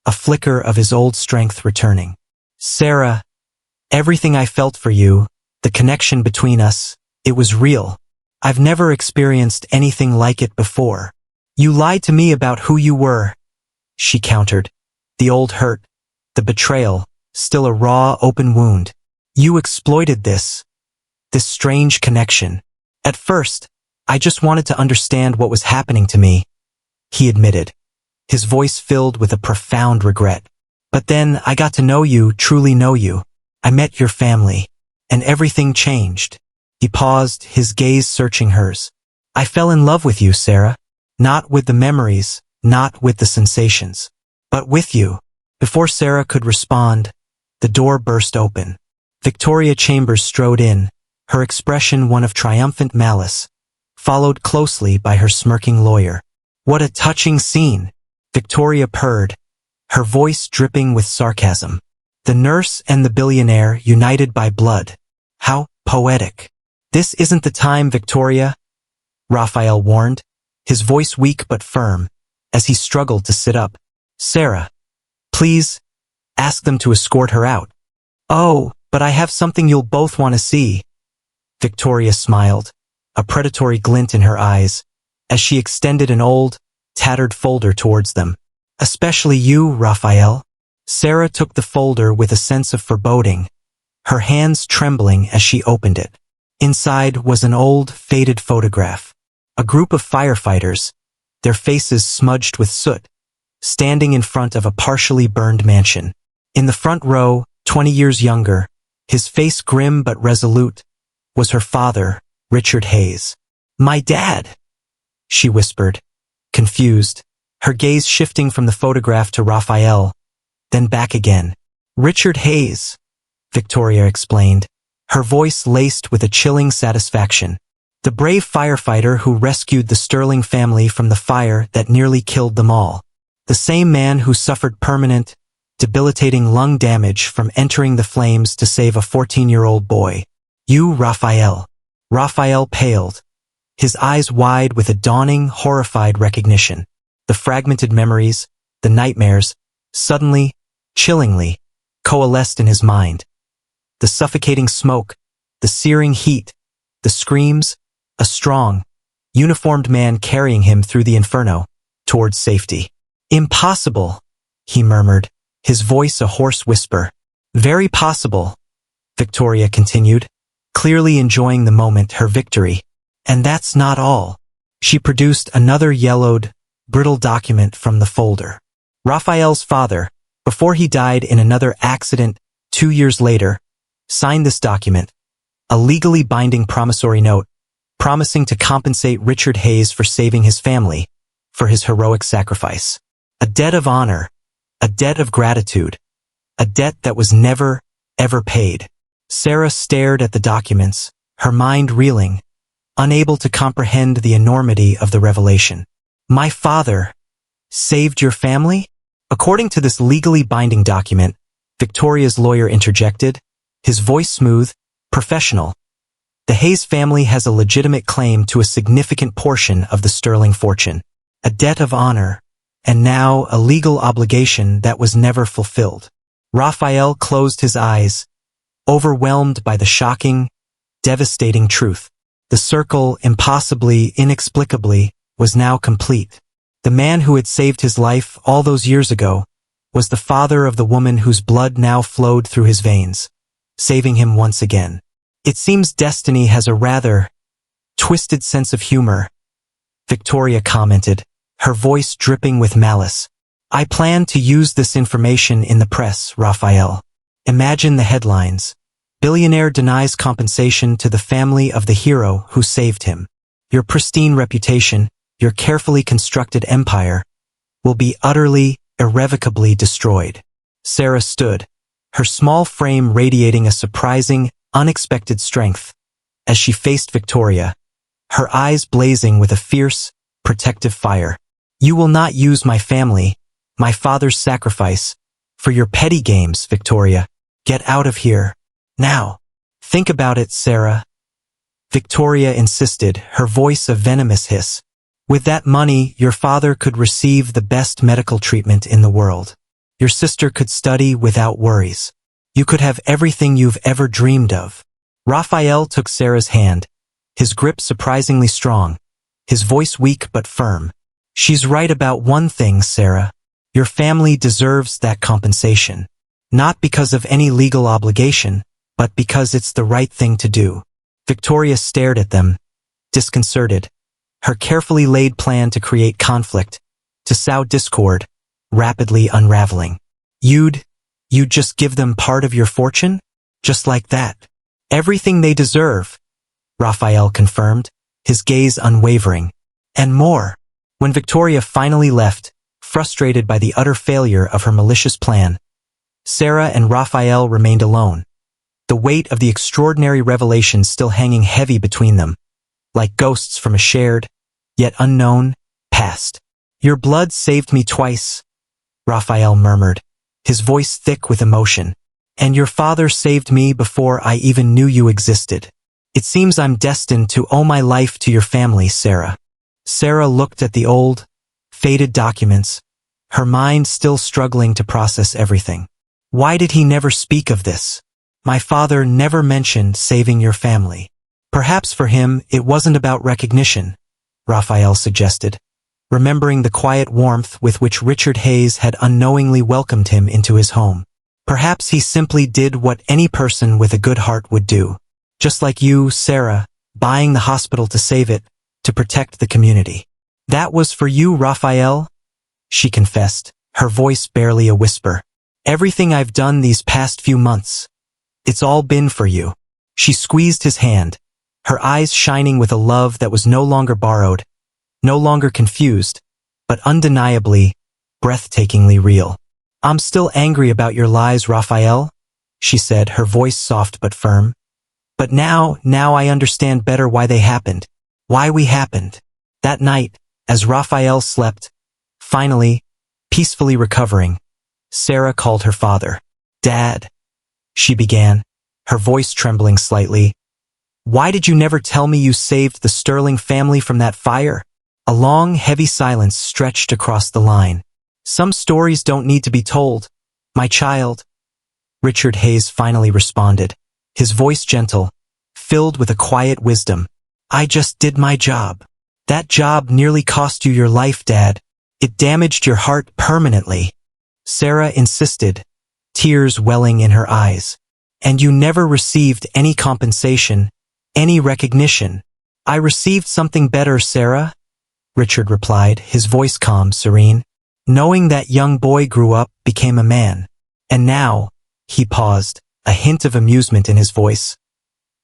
a flicker of his old strength returning. Sarah, everything I felt for you, the connection between us, it was real. I've never experienced anything like it before. You lied to me about who you were, she countered. The old hurt, the betrayal, still a raw, open wound. You exploited this strange connection. At first, I just wanted to understand what was happening to me, he admitted, his voice filled with a profound regret. But then I got to know you, truly know you. I met your family, and everything changed. He paused, his gaze searching hers. I fell in love with you, Sarah. Not with the memories, not with the sensations, but with you. Before Sarah could respond, the door burst open. Victoria Chambers strode in, her expression one of triumphant malice, followed closely by her smirking lawyer. What a touching scene, Victoria purred, her voice dripping with sarcasm. The nurse and the billionaire united by blood. How poetic. This isn't the time, Victoria, Raphael warned, his voice weak but firm, as he struggled to sit up. Sarah, please, ask them to escort her out. Oh, but I have something you'll both want to see. Victoria smiled, a predatory glint in her eyes, as she extended an old, tattered folder towards them. Especially you, Raphael. Sarah took the folder with a sense of foreboding, her hands trembling as she opened it. Inside was an old, faded photograph. A group of firefighters, their faces smudged with soot, standing in front of a partially burned mansion. In the front row, 20 years younger, his face grim but resolute, was her father, Richard Hayes. My dad, she whispered, confused, her gaze shifting from the photograph to Raphael, then back again. Richard Hayes, Victoria explained, her voice laced with a chilling satisfaction. The brave firefighter who rescued the Sterling family from the fire that nearly killed them all. The same man who suffered permanent, debilitating lung damage from entering the flames to save a 14-year-old boy. You, Raphael. Raphael paled, his eyes wide with a dawning, horrified recognition. The fragmented memories, the nightmares, suddenly, chillingly, coalesced in his mind. The suffocating smoke, the searing heat, the screams, a strong, uniformed man carrying him through the inferno, towards safety. Impossible, he murmured, his voice a hoarse whisper. Very possible, Victoria continued, clearly enjoying the moment, her victory. And that's not all. She produced another yellowed, brittle document from the folder. Raphael's father, before he died in another accident 2 years later, signed this document, a legally binding promissory note, promising to compensate Richard Hayes for saving his family, for his heroic sacrifice. A debt of honor, a debt of gratitude, a debt that was never, ever paid. Sarah stared at the documents, her mind reeling, unable to comprehend the enormity of the revelation. My father saved your family? According to this legally binding document, Victoria's lawyer interjected, his voice smooth, professional. The Hayes family has a legitimate claim to a significant portion of the Sterling fortune, a debt of honor, and now a legal obligation that was never fulfilled. Raphael closed his eyes, overwhelmed by the shocking, devastating truth. The circle, impossibly, inexplicably, was now complete. The man who had saved his life all those years ago was the father of the woman whose blood now flowed through his veins, saving him once again. It seems destiny has a rather twisted sense of humor, Victoria commented, her voice dripping with malice. I plan to use this information in the press, Raphael. Imagine the headlines. Billionaire denies compensation to the family of the hero who saved him. Your pristine reputation, your carefully constructed empire, will be utterly, irrevocably destroyed. Sarah stood, her small frame radiating a surprising, unexpected strength, as she faced Victoria, her eyes blazing with a fierce, protective fire. You will not use my family, my father's sacrifice, for your petty games, Victoria. Get out of here. Now. Think about it, Sarah. Victoria insisted, her voice a venomous hiss. With that money, your father could receive the best medical treatment in the world. Your sister could study without worries. You could have everything you've ever dreamed of. Raphael took Sarah's hand, his grip surprisingly strong, his voice weak but firm. She's right about one thing, Sarah. Your family deserves that compensation. Not because of any legal obligation, but because it's the right thing to do. Victoria stared at them, disconcerted. Her carefully laid plan to create conflict, to sow discord, rapidly unraveling. You'd just give them part of your fortune? Just like that? Everything they deserve, Raphael confirmed, his gaze unwavering. And more. When Victoria finally left, frustrated by the utter failure of her malicious plan, Sarah and Raphael remained alone, the weight of the extraordinary revelation still hanging heavy between them, like ghosts from a shared, yet unknown, past. Your blood saved me twice, Raphael murmured, his voice thick with emotion. And your father saved me before I even knew you existed. It seems I'm destined to owe my life to your family, Sarah. Sarah looked at the old, faded documents, her mind still struggling to process everything. Why did he never speak of this? My father never mentioned saving your family. Perhaps for him it wasn't about recognition, Raphael suggested, remembering the quiet warmth with which Richard Hayes had unknowingly welcomed him into his home. Perhaps he simply did what any person with a good heart would do. Just like you, Sarah, buying the hospital to save it, to protect the community. That was for you, Raphael? She confessed, her voice barely a whisper. Everything I've done these past few months. It's all been for you. She squeezed his hand, her eyes shining with a love that was no longer borrowed, no longer confused, but undeniably, breathtakingly real. I'm still angry about your lies, Raphael, she said, her voice soft but firm. But now I understand better why they happened. Why we happened. That night, as Raphael slept, finally, peacefully recovering, Sarah called her father. Dad, she began, her voice trembling slightly. Why did you never tell me you saved the Sterling family from that fire? A long, heavy silence stretched across the line. Some stories don't need to be told, my child. Richard Hayes finally responded, his voice gentle, filled with a quiet wisdom. I just did my job. That job nearly cost you your life, Dad. It damaged your heart permanently. Sarah insisted, tears welling in her eyes. And you never received any compensation, any recognition. I received something better, Sarah, Richard replied, his voice calm, serene. Knowing that young boy grew up, became a man. And now, he paused, a hint of amusement in his voice.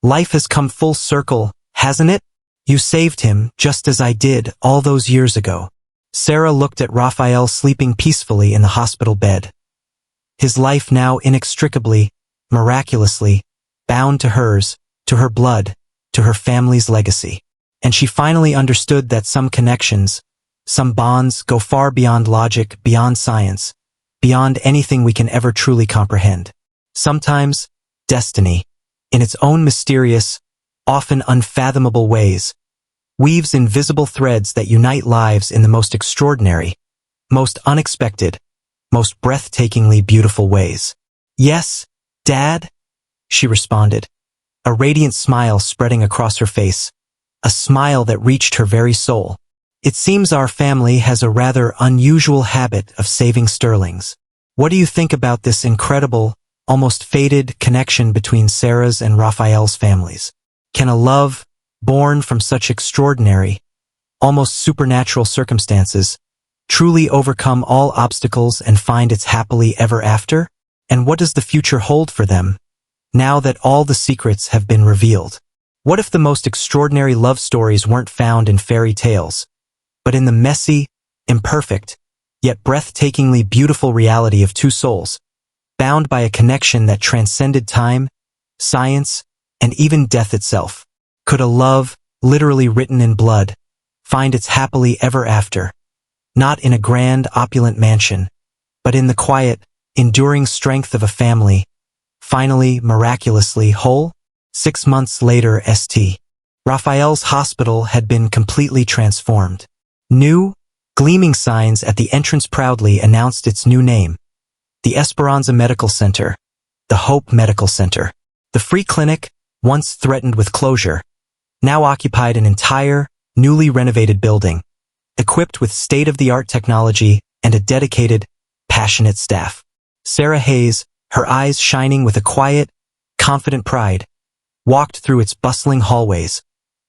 Life has come full circle, hasn't it? You saved him, just as I did, all those years ago. Sarah looked at Raphael sleeping peacefully in the hospital bed. His life now inextricably, miraculously, bound to hers, to her blood, to her family's legacy. And she finally understood that some connections, some bonds go far beyond logic, beyond science, beyond anything we can ever truly comprehend. Sometimes, destiny, in its own mysterious, often unfathomable ways, weaves invisible threads that unite lives in the most extraordinary, most unexpected, most breathtakingly beautiful ways. Yes, Dad, she responded, a radiant smile spreading across her face, a smile that reached her very soul. It seems our family has a rather unusual habit of saving Sterlings. What do you think about this incredible, almost fated connection between Sarah's and Raphael's families? Can a love, born from such extraordinary, almost supernatural circumstances, truly overcome all obstacles and find its happily ever after? And what does the future hold for them, now that all the secrets have been revealed? What if the most extraordinary love stories weren't found in fairy tales, but in the messy, imperfect, yet breathtakingly beautiful reality of two souls, bound by a connection that transcended time, science, and even death itself? Could a love, literally written in blood, find its happily ever after, not in a grand, opulent mansion, but in the quiet, enduring strength of a family, finally, miraculously whole? 6 months later, St. Raphael's hospital had been completely transformed. New, gleaming signs at the entrance proudly announced its new name: the Esperanza Medical Center, the Hope Medical Center. The free clinic, once threatened with closure, now occupied an entire, newly renovated building, equipped with state-of-the-art technology and a dedicated, passionate staff. Sarah Hayes, her eyes shining with a quiet, confident pride, walked through its bustling hallways,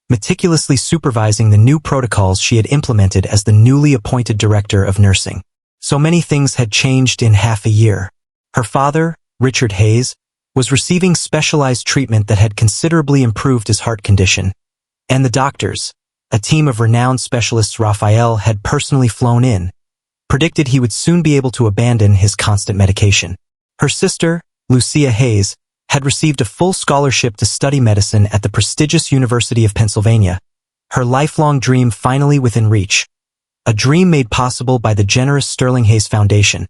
meticulously supervising the new protocols she had implemented as the newly appointed director of nursing. So many things had changed in half a year. Her father, Richard Hayes, was receiving specialized treatment that had considerably improved his heart condition, and the doctors, a team of renowned specialists Raphael had personally flown in, predicted he would soon be able to abandon his constant medication. Her sister, Lucia Hayes, had received a full scholarship to study medicine at the prestigious University of Pennsylvania, her lifelong dream finally within reach, a dream made possible by the generous Sterling Hayes Foundation,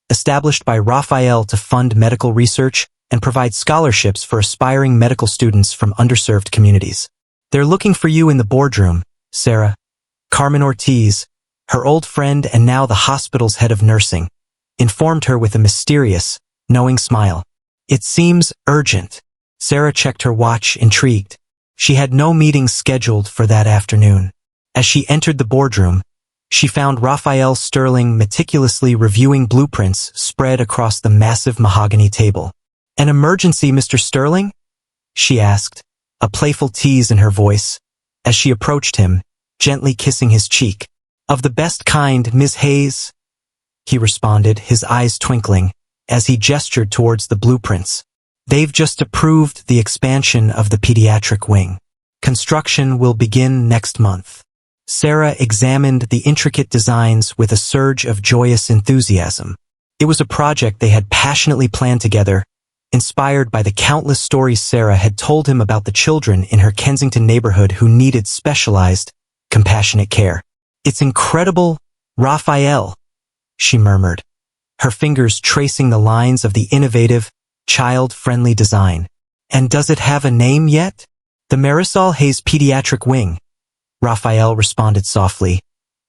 established by Raphael to fund medical research and provide scholarships for aspiring medical students from underserved communities. "They're looking for you in the boardroom, Sarah." Carmen Ortiz, her old friend and now the hospital's head of nursing, informed her with a mysterious, knowing smile. "It seems urgent." Sarah checked her watch, intrigued. She had no meetings scheduled for that afternoon. As she entered the boardroom, she found Raphael Sterling meticulously reviewing blueprints spread across the massive mahogany table. "An emergency, Mr. Sterling?" she asked, a playful tease in her voice, as she approached him, gently kissing his cheek. "Of the best kind, Ms. Hayes," he responded, his eyes twinkling, as he gestured towards the blueprints. "They've just approved the expansion of the pediatric wing. Construction will begin next month." Sarah examined the intricate designs with a surge of joyous enthusiasm. It was a project they had passionately planned together, inspired by the countless stories Sarah had told him about the children in her Kensington neighborhood who needed specialized, compassionate care. "It's incredible, Raphael," she murmured, her fingers tracing the lines of the innovative, child-friendly design. "And does it have a name yet?" "The Marisol Hayes Pediatric Wing," Raphael responded softly,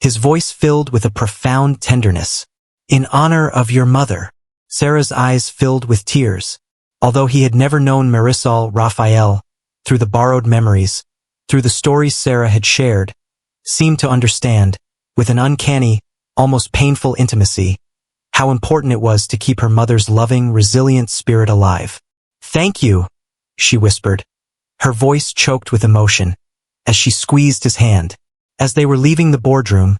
his voice filled with a profound tenderness. "In honor of your mother." Sarah's eyes filled with tears. Although he had never known Marisol Raphael, through the borrowed memories, through the stories Sarah had shared, seemed to understand, with an uncanny, almost painful intimacy, how important it was to keep her mother's loving, resilient spirit alive. "Thank you," she whispered, her voice choked with emotion, as she squeezed his hand. As they were leaving the boardroom,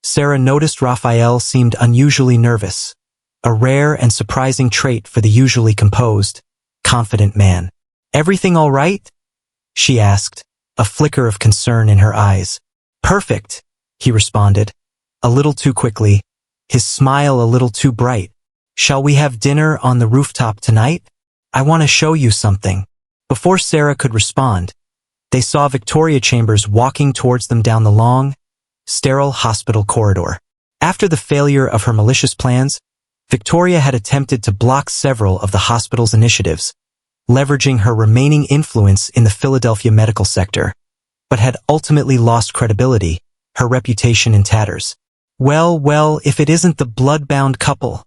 Sarah noticed Raphael seemed unusually nervous, a rare and surprising trait for the usually composed, confident man. "Everything all right?" she asked, a flicker of concern in her eyes. "Perfect," he responded, a little too quickly, his smile a little too bright. "Shall we have dinner on the rooftop tonight? I want to show you something." Before Sarah could respond, they saw Victoria Chambers walking towards them down the long, sterile hospital corridor. After the failure of her malicious plans, Victoria had attempted to block several of the hospital's initiatives, leveraging her remaining influence in the Philadelphia medical sector, but had ultimately lost credibility, her reputation in tatters. Well, if it isn't the blood-bound couple,"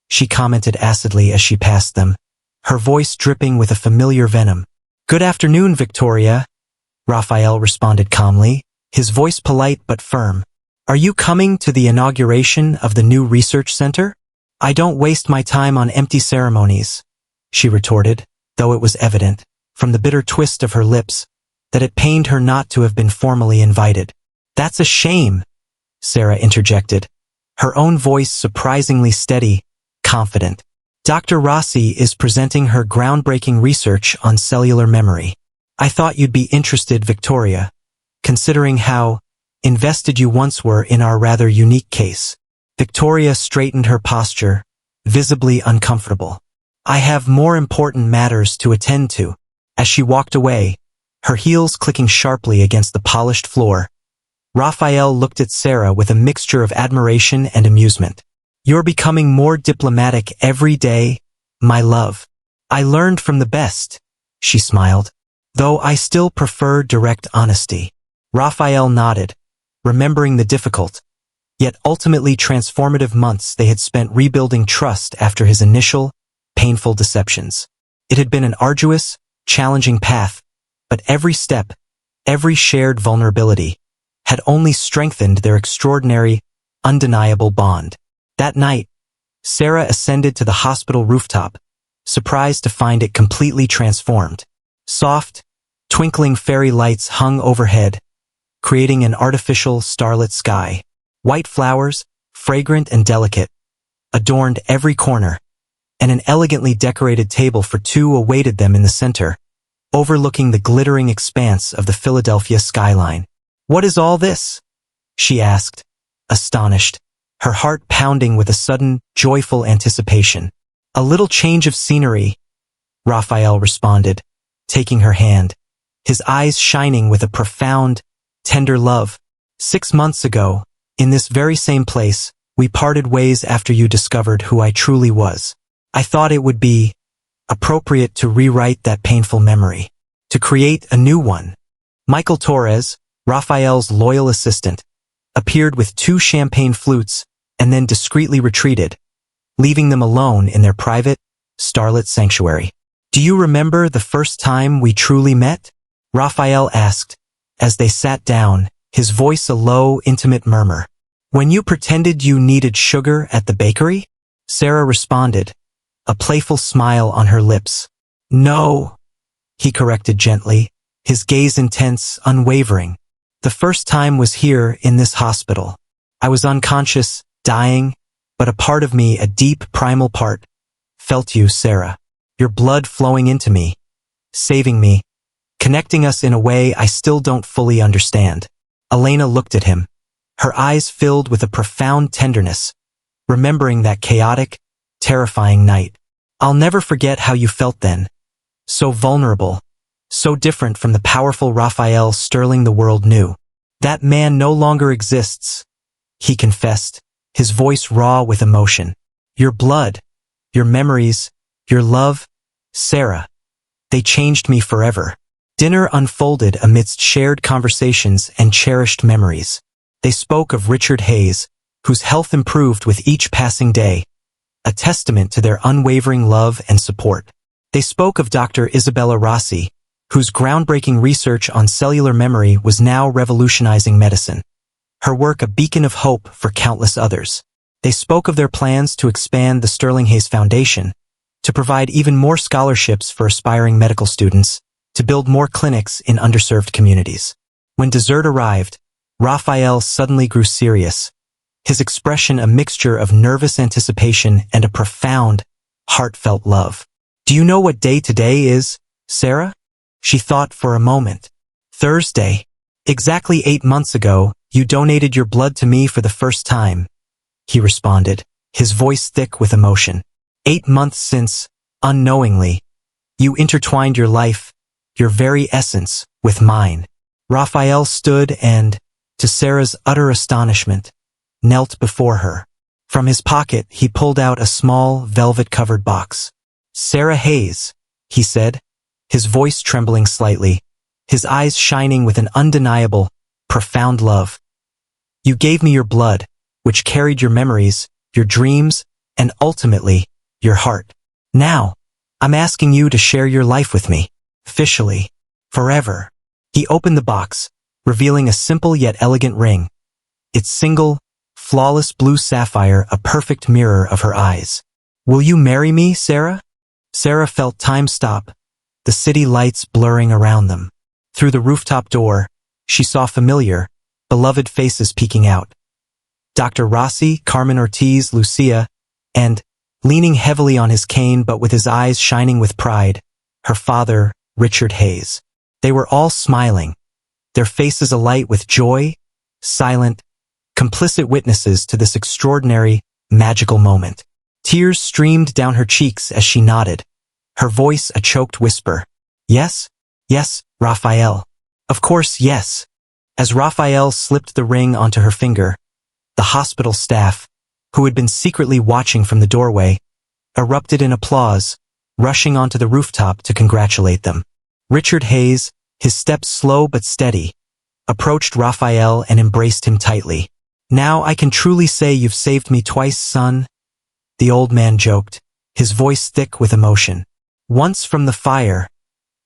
she commented acidly as she passed them, her voice dripping with a familiar venom. "Good afternoon, Victoria," Raphael responded calmly, his voice polite but firm. "Are you coming to the inauguration of the new research center?" "I don't waste my time on empty ceremonies," she retorted, though it was evident, from the bitter twist of her lips, that it pained her not to have been formally invited. "That's a shame," Sarah interjected, her own voice surprisingly steady, confident. "Dr. Rossi is presenting her groundbreaking research on cellular memory. I thought you'd be interested, Victoria, considering how invested you once were in our rather unique case." Victoria straightened her posture, visibly uncomfortable. "I have more important matters to attend to." As she walked away, her heels clicking sharply against the polished floor, Raphael looked at Sarah with a mixture of admiration and amusement. "You're becoming more diplomatic every day, my love." "I learned from the best," she smiled. though I still prefer direct honesty. Raphael nodded, remembering the difficult, yet ultimately transformative months they had spent rebuilding trust after his initial, painful deceptions. It had been an arduous, challenging path, but every step, every shared vulnerability, had only strengthened their extraordinary, undeniable bond. That night, Sarah ascended to the hospital rooftop, surprised to find it completely transformed. Soft, twinkling fairy lights hung overhead, creating an artificial starlit sky. White flowers, fragrant and delicate, adorned every corner, and an elegantly decorated table for two awaited them in the center, overlooking the glittering expanse of the Philadelphia skyline. "What is all this?" she asked, astonished, her heart pounding with a sudden, joyful anticipation. "A little change of scenery," Raphael responded, taking her hand, his eyes shining with a profound, tender love. "6 months ago, in this very same place, we parted ways after you discovered who I truly was. I thought it would be appropriate to rewrite that painful memory, to create a new one." Michael Torres, Raphael's loyal assistant, appeared with 2 champagne flutes and then discreetly retreated, leaving them alone in their private, starlit sanctuary. "Do you remember the first time we truly met?" Raphael asked, as they sat down, his voice a low, intimate murmur. "When you pretended you needed sugar at the bakery?" Sarah responded, a playful smile on her lips. "No," he corrected gently, his gaze intense, unwavering. "The first time was here in this hospital. I was unconscious, dying, but a part of me, a deep, primal part, felt you, Sarah. Your blood flowing into me, saving me, connecting us in a way I still don't fully understand." Elena looked at him, her eyes filled with a profound tenderness, remembering that chaotic, terrifying night. "I'll never forget how you felt then. So vulnerable, so different from the powerful Raphael Sterling the world knew. That man no longer exists," he confessed, his voice raw with emotion. "Your blood, your memories, your love, Sarah, they changed me forever." Dinner unfolded amidst shared conversations and cherished memories. They spoke of Richard Hayes, whose health improved with each passing day, a testament to their unwavering love and support. They spoke of Dr. Isabella Rossi, whose groundbreaking research on cellular memory was now revolutionizing medicine, her work a beacon of hope for countless others. They spoke of their plans to expand the Sterling Hayes Foundation, to provide even more scholarships for aspiring medical students, to build more clinics in underserved communities. When dessert arrived, Raphael suddenly grew serious, his expression a mixture of nervous anticipation and a profound, heartfelt love. "Do you know what day today is, Sarah?" She thought for a moment. "Thursday. Exactly 8 months ago, you donated your blood to me for the first time," he responded, his voice thick with emotion. 8 months since, unknowingly, you intertwined your life, your very essence, with mine." Raphael stood and, to Sarah's utter astonishment, knelt before her. From his pocket, he pulled out a small, velvet-covered box. "Sarah Hayes," he said, his voice trembling slightly, his eyes shining with an undeniable, profound love. "You gave me your blood, which carried your memories, your dreams, and ultimately, your heart. Now, I'm asking you to share your life with me, officially, forever." He opened the box, revealing a simple yet elegant ring, its single, flawless blue sapphire a perfect mirror of her eyes. "Will you marry me, Sarah?" Sarah felt time stop, the city lights blurring around them. Through the rooftop door, she saw familiar, beloved faces peeking out. Dr. Rossi, Carmen Ortiz, Lucia, and, leaning heavily on his cane but with his eyes shining with pride, her father, Richard Hayes. They were all smiling, their faces alight with joy, silent, complicit witnesses to this extraordinary, magical moment. Tears streamed down her cheeks as she nodded, her voice a choked whisper. "Yes, yes, Raphael. Of course, yes." As Raphael slipped the ring onto her finger, the hospital staff, who had been secretly watching from the doorway, erupted in applause, rushing onto the rooftop to congratulate them. Richard Hayes, his steps slow but steady, approached Raphael and embraced him tightly. "Now I can truly say you've saved me twice, son," the old man joked, his voice thick with emotion. "Once from the fire,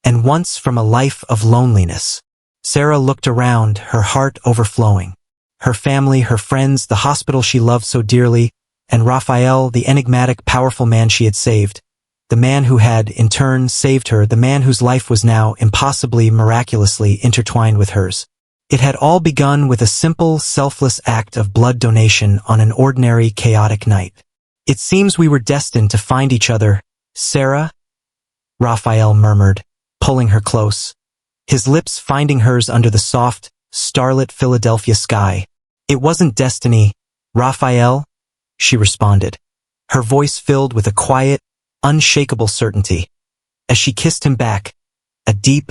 and once from a life of loneliness." Sarah looked around, her heart overflowing. Her family, her friends, the hospital she loved so dearly, and Raphael, the enigmatic, powerful man she had saved. The man who had, in turn, saved her, the man whose life was now, impossibly, miraculously, intertwined with hers. It had all begun with a simple, selfless act of blood donation on an ordinary, chaotic night. "It seems we were destined to find each other, Sarah," Raphael murmured, pulling her close, his lips finding hers under the soft, starlit Philadelphia sky. "It wasn't destiny, Raphael," she responded, her voice filled with a quiet, unshakable certainty. As she kissed him back, a deep,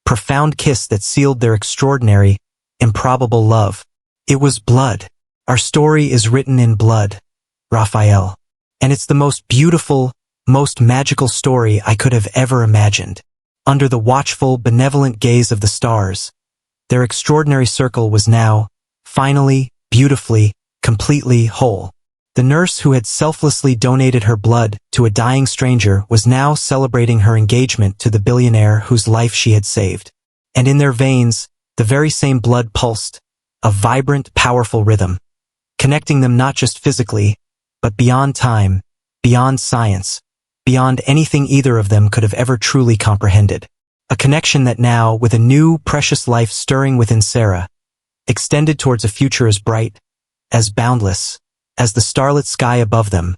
profound kiss that sealed their extraordinary, improbable love. "It was blood. Our story is written in blood, Raphael. And it's the most beautiful, most magical story I could have ever imagined." Under the watchful, benevolent gaze of the stars, their extraordinary circle was now, finally, beautifully, completely whole. The nurse who had selflessly donated her blood to a dying stranger was now celebrating her engagement to the billionaire whose life she had saved. And in their veins, the very same blood pulsed, a vibrant, powerful rhythm, connecting them not just physically, but beyond time, beyond science, beyond anything either of them could have ever truly comprehended. A connection that now, with a new, precious life stirring within Sarah, extended towards a future as bright, as boundless, as the starlit sky above them,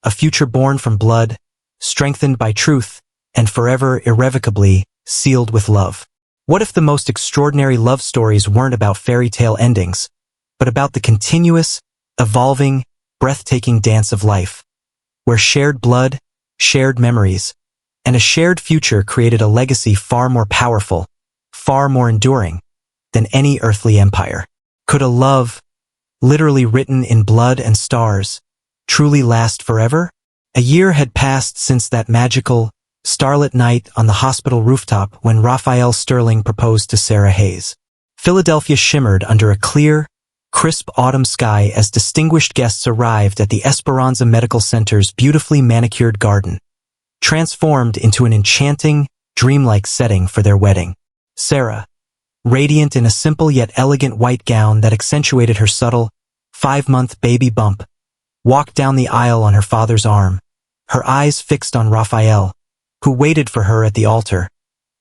a future born from blood, strengthened by truth, and forever irrevocably sealed with love. What if the most extraordinary love stories weren't about fairy tale endings, but about the continuous, evolving, breathtaking dance of life, where shared blood, shared memories, and a shared future created a legacy far more powerful, far more enduring, than any earthly empire? Could a love, literally written in blood and stars, truly last forever? A year had passed since that magical, starlit night on the hospital rooftop when Raphael Sterling proposed to Sarah Hayes. Philadelphia shimmered under a clear, crisp autumn sky as distinguished guests arrived at the Esperanza Medical Center's beautifully manicured garden, transformed into an enchanting, dreamlike setting for their wedding. Sarah, radiant in a simple yet elegant white gown that accentuated her subtle, 5-month baby bump, walked down the aisle on her father's arm, her eyes fixed on Raphael, who waited for her at the altar,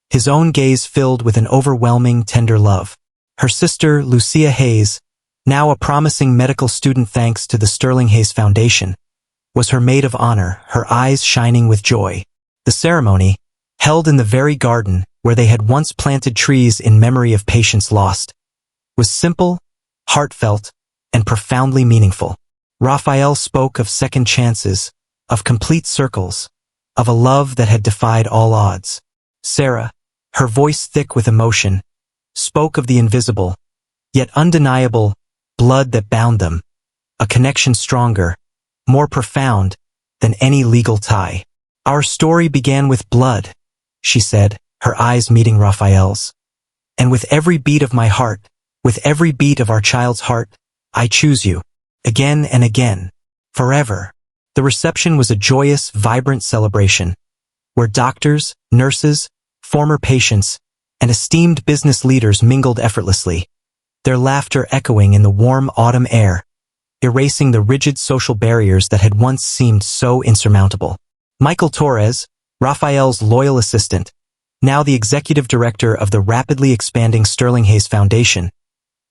his own gaze filled with an overwhelming, tender love. Her sister, Lucia Hayes, now a promising medical student thanks to the Sterling Hayes Foundation, was her maid of honor, her eyes shining with joy. The ceremony, held in the very garden where they had once planted trees in memory of patients lost, was simple, heartfelt, and profoundly meaningful. Raphael spoke of second chances, of complete circles, of a love that had defied all odds. Sarah, her voice thick with emotion, spoke of the invisible, yet undeniable, blood that bound them, a connection stronger, more profound, than any legal tie. "Our story began with blood," she said, her eyes meeting Raphael's. "And with every beat of my heart, with every beat of our child's heart, I choose you, again and again, forever." The reception was a joyous, vibrant celebration, where doctors, nurses, former patients, and esteemed business leaders mingled effortlessly, their laughter echoing in the warm autumn air, erasing the rigid social barriers that had once seemed so insurmountable. Michael Torres, Raphael's loyal assistant, now the executive director of the rapidly expanding Sterling Hayes Foundation,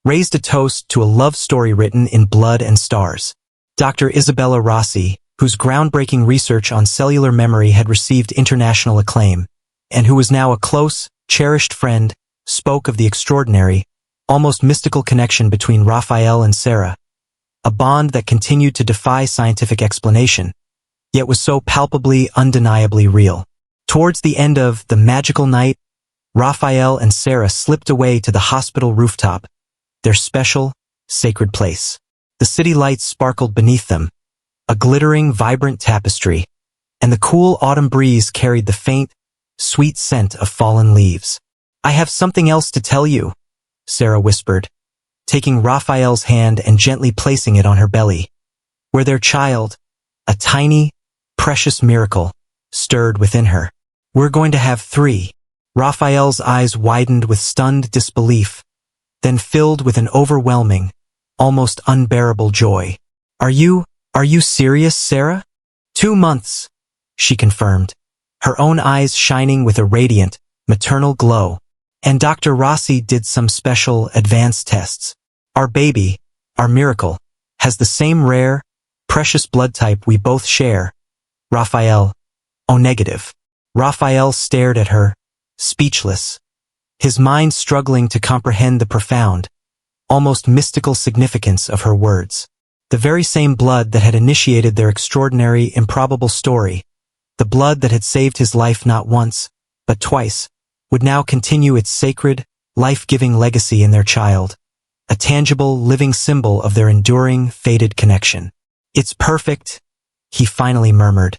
raised a toast to a love story written in blood and stars. Dr. Isabella Rossi, whose groundbreaking research on cellular memory had received international acclaim, and who was now a close, cherished friend, spoke of the extraordinary, almost mystical connection between Raphael and Sarah, a bond that continued to defy scientific explanation, yet was so palpably, undeniably real. Towards the end of the magical night, Raphael and Sarah slipped away to the hospital rooftop, their special, sacred place. The city lights sparkled beneath them, a glittering, vibrant tapestry, and the cool autumn breeze carried the faint, sweet scent of fallen leaves. "I have something else to tell you," Sarah whispered, taking Raphael's hand and gently placing it on her belly, where their child, a tiny, precious miracle, stirred within her. "We're going to have 3. Raphael's eyes widened with stunned disbelief, then filled with an overwhelming, almost unbearable joy. Are you serious, Sarah?" 2 months, she confirmed, her own eyes shining with a radiant, maternal glow. "And Dr. Rossi did some special, advanced tests. Our baby, our miracle, has the same rare, precious blood type we both share. Raphael, O negative." Raphael stared at her, speechless, his mind struggling to comprehend the profound, almost mystical significance of her words. The very same blood that had initiated their extraordinary, improbable story, the blood that had saved his life not once, but twice, would now continue its sacred, life-giving legacy in their child, a tangible, living symbol of their enduring, fated connection. "It's perfect," he finally murmured,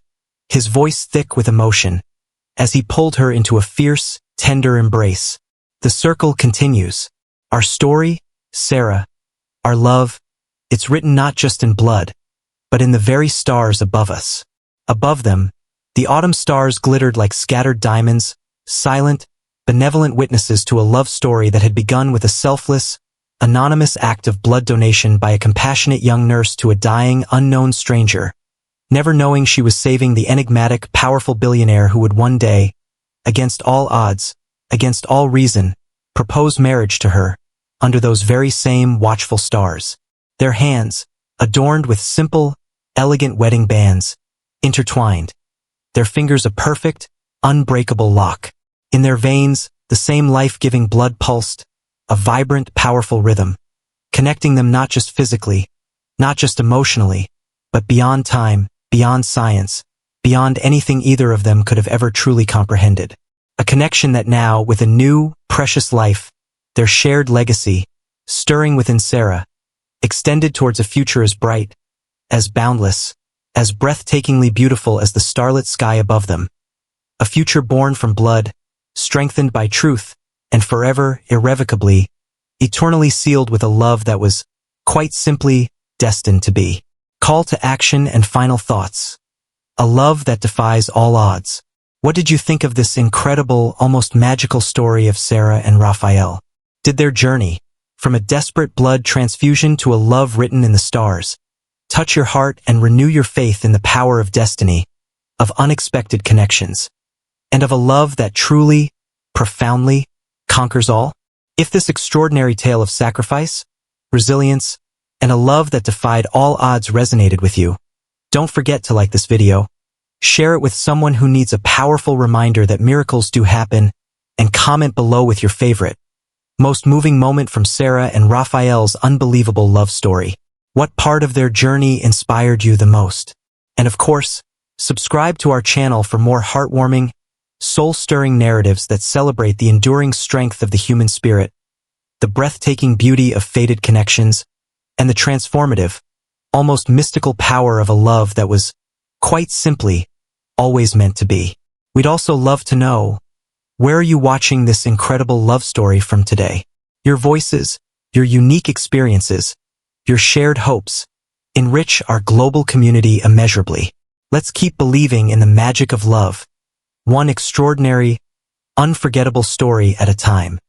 his voice thick with emotion, as he pulled her into a fierce, tender embrace. "The circle continues. Our story, Sarah, our love, it's written not just in blood, but in the very stars above us." Above them, the autumn stars glittered like scattered diamonds, silent, benevolent witnesses to a love story that had begun with a selfless, anonymous act of blood donation by a compassionate young nurse to a dying, unknown stranger, never knowing she was saving the enigmatic, powerful billionaire who would one day, against all odds, against all reason, propose marriage to her, under those very same watchful stars. Their hands, adorned with simple, elegant wedding bands, intertwined, their fingers a perfect, unbreakable lock. In their veins, the same life-giving blood pulsed, a vibrant, powerful rhythm, connecting them not just physically, not just emotionally, but beyond time, beyond science, beyond anything either of them could have ever truly comprehended. A connection that now, with a new, precious life, their shared legacy, stirring within Sarah, extended towards a future as bright, as boundless, as breathtakingly beautiful as the starlit sky above them. A future born from blood, strengthened by truth, and forever, irrevocably, eternally sealed with a love that was, quite simply, destined to be. Call to action and final thoughts. A love that defies all odds. What did you think of this incredible, almost magical story of Sarah and Raphael? Did their journey, from a desperate blood transfusion to a love written in the stars, touch your heart and renew your faith in the power of destiny, of unexpected connections, and of a love that truly, profoundly, conquers all? If this extraordinary tale of sacrifice, resilience, and a love that defied all odds resonated with you, don't forget to like this video, share it with someone who needs a powerful reminder that miracles do happen, and comment below with your favorite, most moving moment from Sarah and Raphael's unbelievable love story. What part of their journey inspired you the most? And of course, subscribe to our channel for more heartwarming, soul-stirring narratives that celebrate the enduring strength of the human spirit, the breathtaking beauty of fated connections, and the transformative, almost mystical power of a love that was, quite simply, always meant to be. We'd also love to know, where are you watching this incredible love story from today? Your voices, your unique experiences, your shared hopes, enrich our global community immeasurably. Let's keep believing in the magic of love, one extraordinary, unforgettable story at a time.